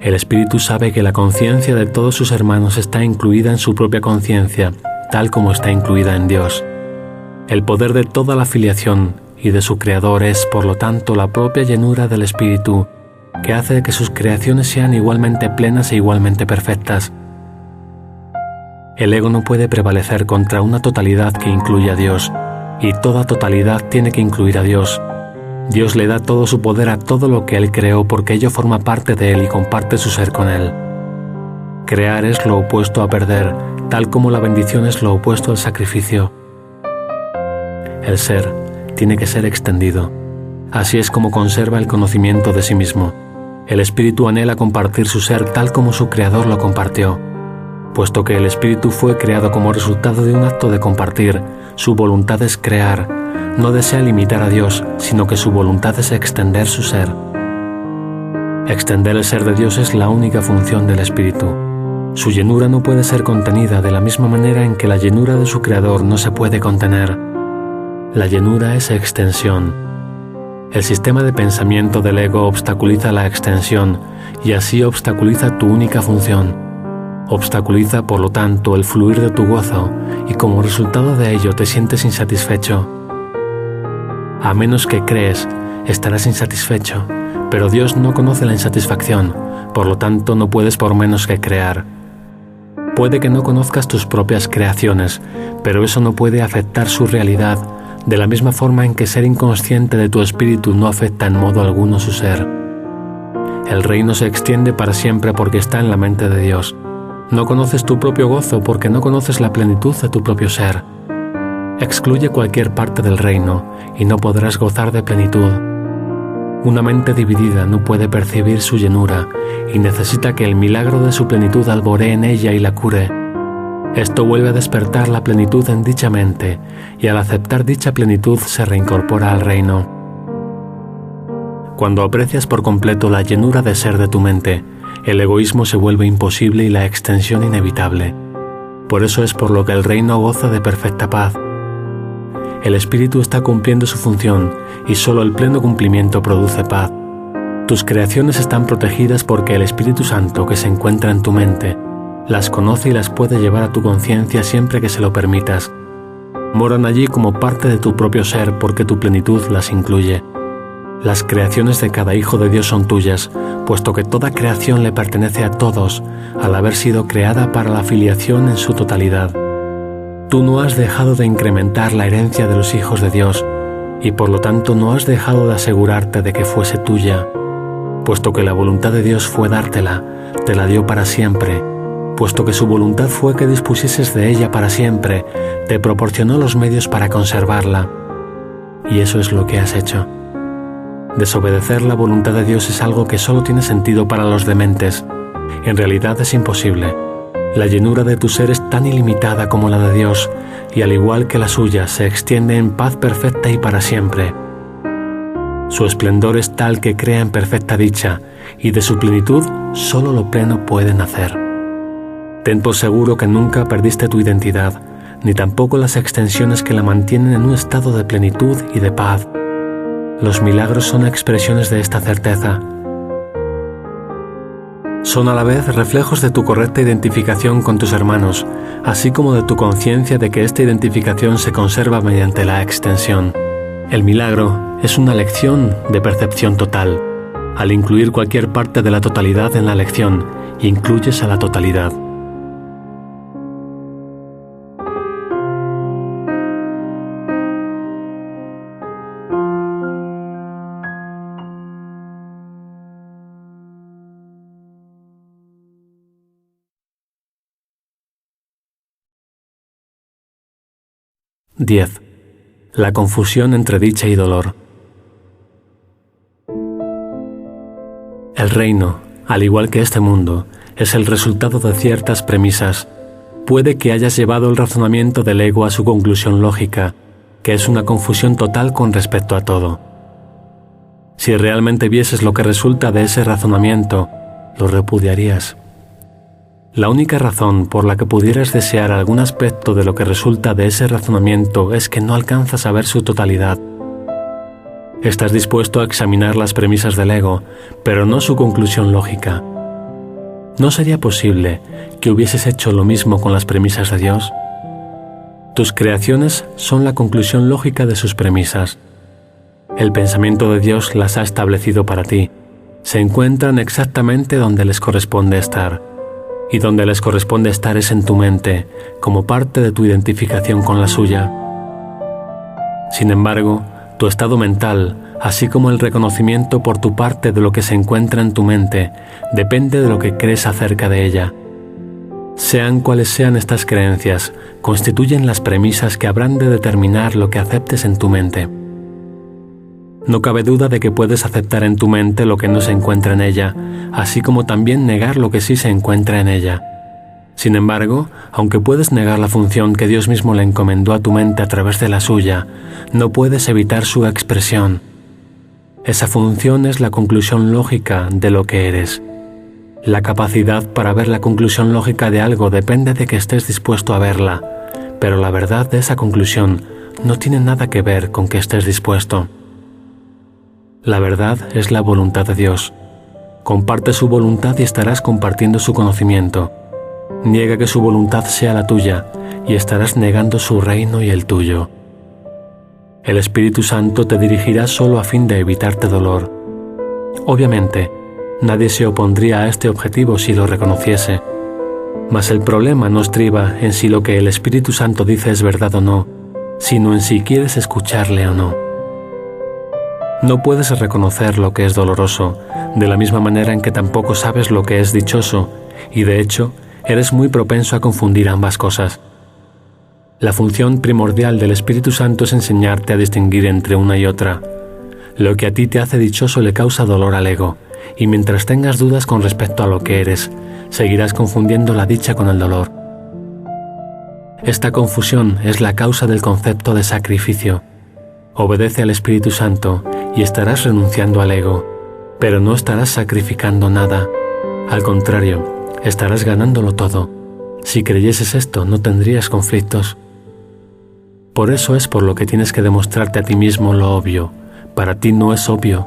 El Espíritu sabe que la conciencia de todos sus hermanos está incluida en su propia conciencia, tal como está incluida en Dios. El poder de toda la filiación y de su Creador es, por lo tanto, la propia llenura del Espíritu, que hace que sus creaciones sean igualmente plenas e igualmente perfectas. El ego no puede prevalecer contra una totalidad que incluye a Dios, y toda totalidad tiene que incluir a Dios. Dios le da todo su poder a todo lo que Él creó porque ello forma parte de Él y comparte su ser con Él. Crear es lo opuesto a perder, tal como la bendición es lo opuesto al sacrificio. El ser tiene que ser extendido. Así es como conserva el conocimiento de sí mismo. El Espíritu anhela compartir su ser tal como su Creador lo compartió. Puesto que el Espíritu fue creado como resultado de un acto de compartir, su voluntad es crear. No desea limitar a Dios, sino que su voluntad es extender su ser. Extender el ser de Dios es la única función del Espíritu. Su llenura no puede ser contenida de la misma manera en que la llenura de su Creador no se puede contener. La llenura es extensión. El sistema de pensamiento del ego obstaculiza la extensión y así obstaculiza tu única función. Obstaculiza, por lo tanto, el fluir de tu gozo y como resultado de ello te sientes insatisfecho. A menos que crees, estarás insatisfecho, pero Dios no conoce la insatisfacción, por lo tanto no puedes por menos que crear. Puede que no conozcas tus propias creaciones, pero eso no puede afectar su realidad, de la misma forma en que ser inconsciente de tu espíritu no afecta en modo alguno su ser. El reino se extiende para siempre porque está en la mente de Dios. No conoces tu propio gozo porque no conoces la plenitud de tu propio ser. Excluye cualquier parte del reino y no podrás gozar de plenitud. Una mente dividida no puede percibir su llenura y necesita que el milagro de su plenitud alboree en ella y la cure. Esto vuelve a despertar la plenitud en dicha mente y al aceptar dicha plenitud se reincorpora al reino. Cuando aprecias por completo la llenura de ser de tu mente, el egoísmo se vuelve imposible y la extensión inevitable. Por eso es por lo que el reino goza de perfecta paz. El espíritu está cumpliendo su función y solo el pleno cumplimiento produce paz. Tus creaciones están protegidas porque el Espíritu Santo que se encuentra en tu mente las conoce y las puede llevar a tu conciencia siempre que se lo permitas. Moran allí como parte de tu propio ser porque tu plenitud las incluye. Las creaciones de cada hijo de Dios son tuyas, puesto que toda creación le pertenece a todos, al haber sido creada para la filiación en su totalidad. Tú no has dejado de incrementar la herencia de los hijos de Dios, y por lo tanto no has dejado de asegurarte de que fuese tuya. Puesto que la voluntad de Dios fue dártela, te la dio para siempre. Puesto que su voluntad fue que dispusieses de ella para siempre, te proporcionó los medios para conservarla. Y eso es lo que has hecho. Desobedecer la voluntad de Dios es algo que solo tiene sentido para los dementes. En realidad es imposible. La llenura de tu ser es tan ilimitada como la de Dios, y al igual que la suya, se extiende en paz perfecta y para siempre. Su esplendor es tal que crea en perfecta dicha, y de su plenitud solo lo pleno puede nacer. Ten por seguro que nunca perdiste tu identidad, ni tampoco las extensiones que la mantienen en un estado de plenitud y de paz. Los milagros son expresiones de esta certeza. Son a la vez reflejos de tu correcta identificación con tus hermanos, así como de tu conciencia de que esta identificación se conserva mediante la extensión. El milagro es una lección de percepción total. Al incluir cualquier parte de la totalidad en la elección, incluyes a la totalidad. (10) La confusión entre dicha y dolor. El reino, al igual que este mundo, es el resultado de ciertas premisas. Puede que hayas llevado el razonamiento del ego a su conclusión lógica, que es una confusión total con respecto a todo. Si realmente vieses lo que resulta de ese razonamiento, lo repudiarías. La única razón por la que pudieras desear algún aspecto de lo que resulta de ese razonamiento es que no alcanzas a ver su totalidad. Estás dispuesto a examinar las premisas del ego, pero no su conclusión lógica. ¿No sería posible que hubieses hecho lo mismo con las premisas de Dios? Tus creaciones son la conclusión lógica de sus premisas. El pensamiento de Dios las ha establecido para ti. Se encuentran exactamente donde les corresponde estar. Y donde les corresponde estar es en tu mente, como parte de tu identificación con la suya. Sin embargo, tu estado mental, así como el reconocimiento por tu parte de lo que se encuentra en tu mente, depende de lo que crees acerca de ella. Sean cuales sean estas creencias, constituyen las premisas que habrán de determinar lo que aceptes en tu mente. No cabe duda de que puedes aceptar en tu mente lo que no se encuentra en ella, así como también negar lo que sí se encuentra en ella. Sin embargo, aunque puedes negar la función que Dios mismo le encomendó a tu mente a través de la suya, no puedes evitar su expresión. Esa función es la conclusión lógica de lo que eres. La capacidad para ver la conclusión lógica de algo depende de que estés dispuesto a verla, pero la verdad de esa conclusión no tiene nada que ver con que estés dispuesto. La verdad es la voluntad de Dios. Comparte su voluntad y estarás compartiendo su conocimiento. Niega que su voluntad sea la tuya y estarás negando su reino y el tuyo. El Espíritu Santo te dirigirá solo a fin de evitarte dolor. Obviamente, nadie se opondría a este objetivo si lo reconociese. Mas el problema no estriba en si lo que el Espíritu Santo dice es verdad o no, sino en si quieres escucharle o no. No puedes reconocer lo que es doloroso, de la misma manera en que tampoco sabes lo que es dichoso, y de hecho, eres muy propenso a confundir ambas cosas. La función primordial del Espíritu Santo es enseñarte a distinguir entre una y otra. Lo que a ti te hace dichoso le causa dolor al ego, y mientras tengas dudas con respecto a lo que eres, seguirás confundiendo la dicha con el dolor. Esta confusión es la causa del concepto de sacrificio. Obedece al Espíritu Santo y estarás renunciando al ego, pero no estarás sacrificando nada. Al contrario, estarás ganándolo todo. Si creyeses esto, no tendrías conflictos. Por eso es por lo que tienes que demostrarte a ti mismo lo obvio. Para ti no es obvio.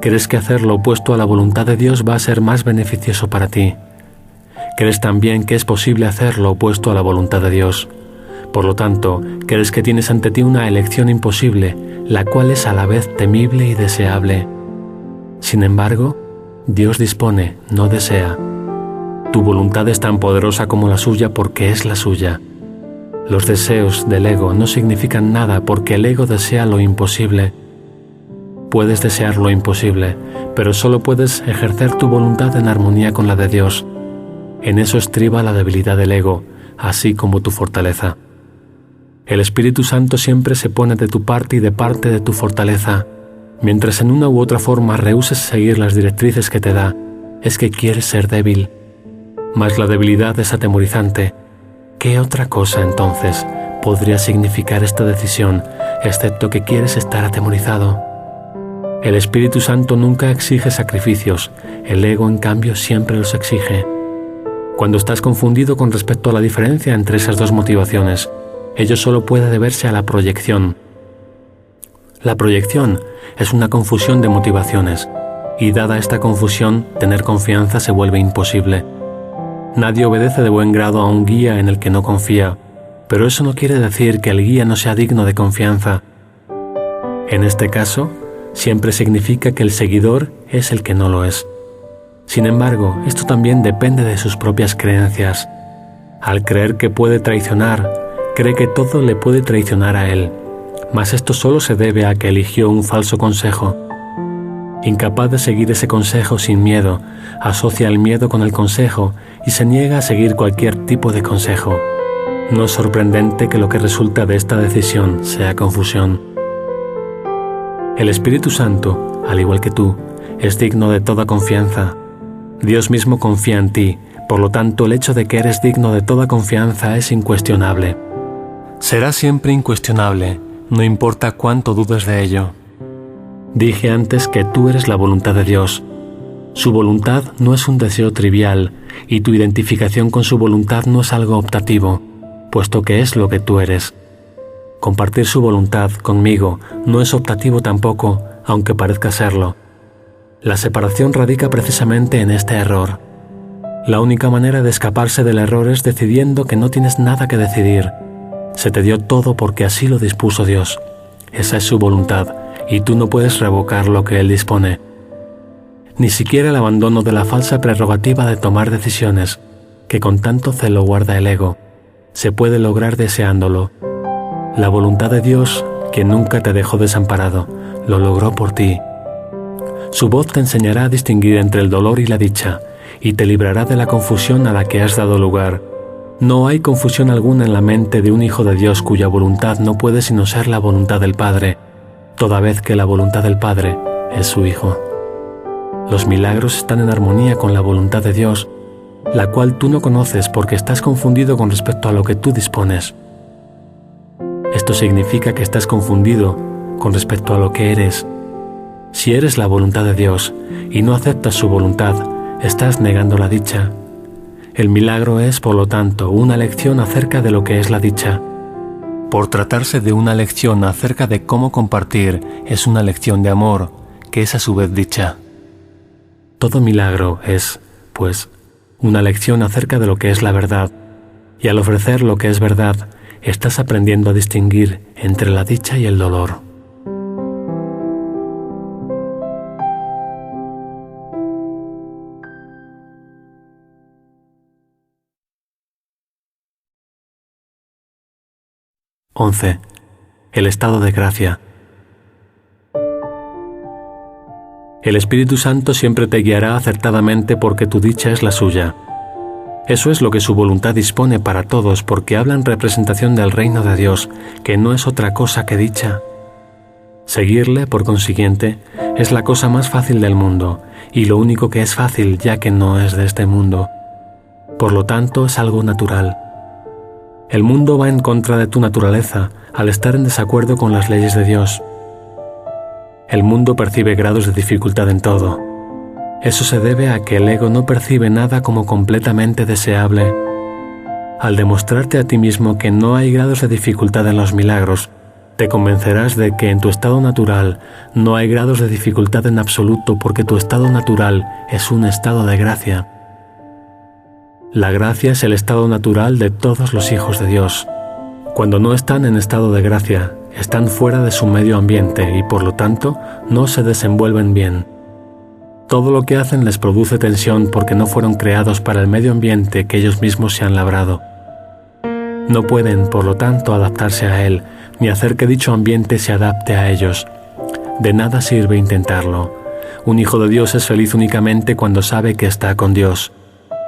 ¿Crees que hacer lo opuesto a la voluntad de Dios va a ser más beneficioso para ti? ¿Crees también que es posible hacer lo opuesto a la voluntad de Dios? Por lo tanto, crees que tienes ante ti una elección imposible, la cual es a la vez temible y deseable. Sin embargo, Dios dispone, no desea. Tu voluntad es tan poderosa como la suya porque es la suya. Los deseos del ego no significan nada porque el ego desea lo imposible. Puedes desear lo imposible, pero solo puedes ejercer tu voluntad en armonía con la de Dios. En eso estriba la debilidad del ego, así como tu fortaleza. El Espíritu Santo siempre se pone de tu parte y de parte de tu fortaleza. Mientras en una u otra forma rehuses seguir las directrices que te da, es que quieres ser débil. Mas la debilidad es atemorizante. ¿Qué otra cosa entonces podría significar esta decisión, excepto que quieres estar atemorizado? El Espíritu Santo nunca exige sacrificios, el ego en cambio siempre los exige. Cuando estás confundido con respecto a la diferencia entre esas dos motivaciones, ello solo puede deberse a la proyección. La proyección es una confusión de motivaciones, y dada esta confusión, tener confianza se vuelve imposible. Nadie obedece de buen grado a un guía en el que no confía, pero eso no quiere decir que el guía no sea digno de confianza. En este caso, siempre significa que el seguidor es el que no lo es. Sin embargo, esto también depende de sus propias creencias. Al creer que puede traicionar, cree que todo le puede traicionar a él, mas esto solo se debe a que eligió un falso consejo. Incapaz de seguir ese consejo sin miedo, asocia el miedo con el consejo y se niega a seguir cualquier tipo de consejo. No es sorprendente que lo que resulta de esta decisión sea confusión. El Espíritu Santo, al igual que tú, es digno de toda confianza. Dios mismo confía en ti, por lo tanto el hecho de que eres digno de toda confianza es incuestionable. Será siempre incuestionable, no importa cuánto dudes de ello. Dije antes que tú eres la voluntad de Dios. Su voluntad no es un deseo trivial y tu identificación con su voluntad no es algo optativo, puesto que es lo que tú eres. Compartir su voluntad conmigo no es optativo tampoco, aunque parezca serlo. La separación radica precisamente en este error. La única manera de escaparse del error es decidiendo que no tienes nada que decidir. Se te dio todo porque así lo dispuso Dios. Esa es su voluntad, y tú no puedes revocar lo que Él dispone. Ni siquiera el abandono de la falsa prerrogativa de tomar decisiones, que con tanto celo guarda el ego, se puede lograr deseándolo. La voluntad de Dios, que nunca te dejó desamparado, lo logró por ti. Su voz te enseñará a distinguir entre el dolor y la dicha, y te librará de la confusión a la que has dado lugar. No hay confusión alguna en la mente de un hijo de Dios cuya voluntad no puede sino ser la voluntad del Padre, toda vez que la voluntad del Padre es su Hijo. Los milagros están en armonía con la voluntad de Dios, la cual tú no conoces porque estás confundido con respecto a lo que tú dispones. Esto significa que estás confundido con respecto a lo que eres. Si eres la voluntad de Dios y no aceptas su voluntad, estás negando la dicha. El milagro es, por lo tanto, una lección acerca de lo que es la dicha. Por tratarse de una lección acerca de cómo compartir, es una lección de amor, que es a su vez dicha. Todo milagro es, pues, una lección acerca de lo que es la verdad, y al ofrecer lo que es verdad, estás aprendiendo a distinguir entre la dicha y el dolor. El estado de gracia. El Espíritu Santo siempre te guiará acertadamente porque tu dicha es la suya. Eso es lo que su voluntad dispone para todos porque habla en representación del reino de Dios, que no es otra cosa que dicha. Seguirle, por consiguiente, es la cosa más fácil del mundo y lo único que es fácil ya que no es de este mundo. Por lo tanto, es algo natural. El mundo va en contra de tu naturaleza al estar en desacuerdo con las leyes de Dios. El mundo percibe grados de dificultad en todo. Eso se debe a que el ego no percibe nada como completamente deseable. Al demostrarte a ti mismo que no hay grados de dificultad en los milagros, te convencerás de que en tu estado natural no hay grados de dificultad en absoluto porque tu estado natural es un estado de gracia. La gracia es el estado natural de todos los hijos de Dios. Cuando no están en estado de gracia, están fuera de su medio ambiente y por lo tanto no se desenvuelven bien. Todo lo que hacen les produce tensión porque no fueron creados para el medio ambiente que ellos mismos se han labrado. No pueden, por lo tanto, adaptarse a él, ni hacer que dicho ambiente se adapte a ellos. De nada sirve intentarlo. Un hijo de Dios es feliz únicamente cuando sabe que está con Dios.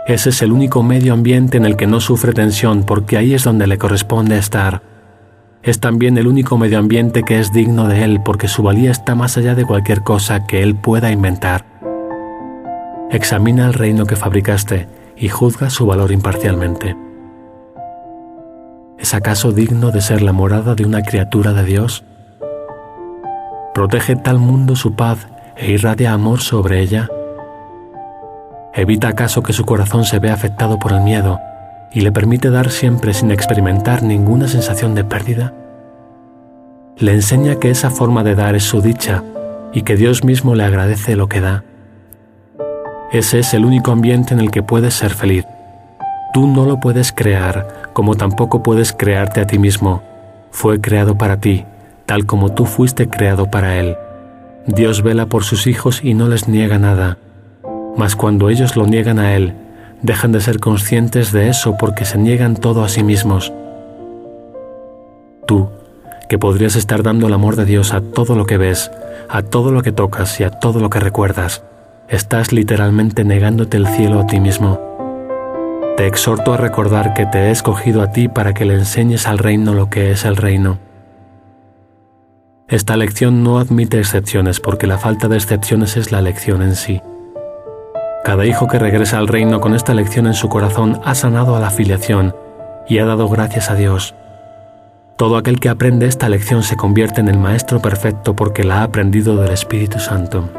Ese es el único medio ambiente en el que no sufre tensión porque ahí es donde le corresponde estar. Es también el único medio ambiente que es digno de él porque su valía está más allá de cualquier cosa que él pueda inventar. Examina el reino que fabricaste y juzga su valor imparcialmente. ¿Es acaso digno de ser la morada de una criatura de Dios? ¿Protege tal mundo su paz e irradia amor sobre ella? ¿Evita acaso que su corazón se vea afectado por el miedo y le permite dar siempre sin experimentar ninguna sensación de pérdida? Le enseña que esa forma de dar es su dicha y que Dios mismo le agradece lo que da. Ese es el único ambiente en el que puedes ser feliz. Tú no lo puedes crear, como tampoco puedes crearte a ti mismo. Fue creado para ti, tal como tú fuiste creado para Él. Dios vela por sus hijos y no les niega nada, mas cuando ellos lo niegan a Él, dejan de ser conscientes de eso porque se niegan todo a sí mismos. Tú, que podrías estar dando el amor de Dios a todo lo que ves, a todo lo que tocas y a todo lo que recuerdas, estás literalmente negándote el cielo a ti mismo. Te exhorto a recordar que te he escogido a ti para que le enseñes al reino lo que es el reino. Esta lección no admite excepciones porque la falta de excepciones es la lección en sí. Cada hijo que regresa al reino con esta lección en su corazón ha sanado a la filiación y ha dado gracias a Dios. Todo aquel que aprende esta lección se convierte en el maestro perfecto porque la ha aprendido del Espíritu Santo.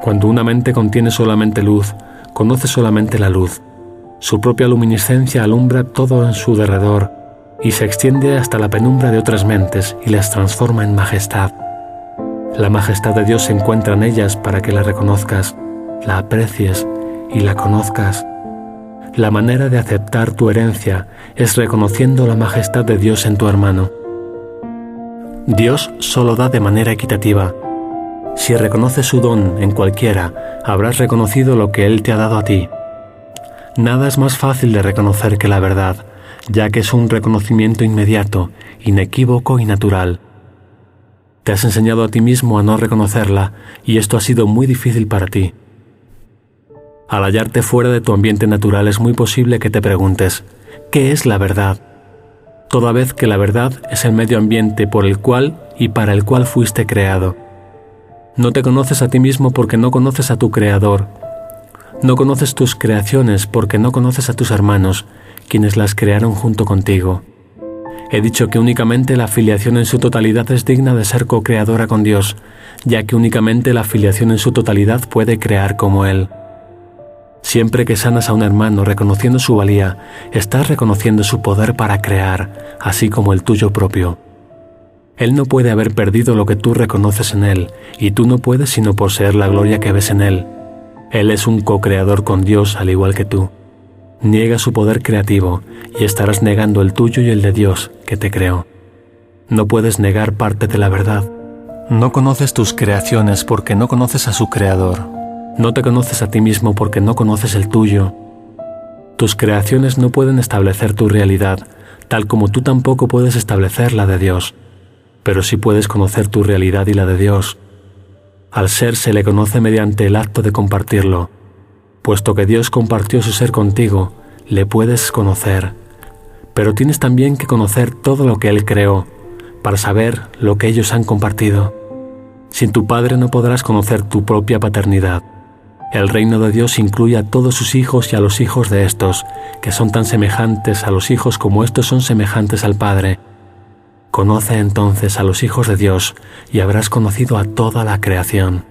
Cuando una mente contiene solamente luz, conoce solamente la luz. Su propia luminiscencia alumbra todo en su derredor y se extiende hasta la penumbra de otras mentes y las transforma en majestad. La majestad de Dios se encuentra en ellas para que la reconozcas, la aprecies y la conozcas. La manera de aceptar tu herencia es reconociendo la majestad de Dios en tu hermano. Dios solo da de manera equitativa. Si reconoces su don en cualquiera, habrás reconocido lo que Él te ha dado a ti. Nada es más fácil de reconocer que la verdad, ya que es un reconocimiento inmediato, inequívoco y natural. Te has enseñado a ti mismo a no reconocerla, y esto ha sido muy difícil para ti. Al hallarte fuera de tu ambiente natural es muy posible que te preguntes, ¿qué es la verdad? Toda vez que la verdad es el medio ambiente por el cual y para el cual fuiste creado. No te conoces a ti mismo porque no conoces a tu Creador. No conoces tus creaciones porque no conoces a tus hermanos, quienes las crearon junto contigo. He dicho que únicamente la filiación en su totalidad es digna de ser co-creadora con Dios, ya que únicamente la filiación en su totalidad puede crear como Él. Siempre que sanas a un hermano reconociendo su valía, estás reconociendo su poder para crear, así como el tuyo propio. Él no puede haber perdido lo que tú reconoces en Él, y tú no puedes sino poseer la gloria que ves en Él. Él es un co-creador con Dios al igual que tú. Niega su poder creativo y estarás negando el tuyo y el de Dios que te creó. No puedes negar parte de la verdad. No conoces tus creaciones porque no conoces a su Creador. No te conoces a ti mismo porque no conoces el tuyo. Tus creaciones no pueden establecer tu realidad, tal como tú tampoco puedes establecer la de Dios. Pero sí puedes conocer tu realidad y la de Dios. Al ser se le conoce mediante el acto de compartirlo. Puesto que Dios compartió su ser contigo, le puedes conocer. Pero tienes también que conocer todo lo que Él creó, para saber lo que ellos han compartido. Sin tu Padre no podrás conocer tu propia paternidad. El reino de Dios incluye a todos sus hijos y a los hijos de estos, que son tan semejantes a los hijos como estos son semejantes al Padre. Conoce entonces a los hijos de Dios y habrás conocido a toda la creación.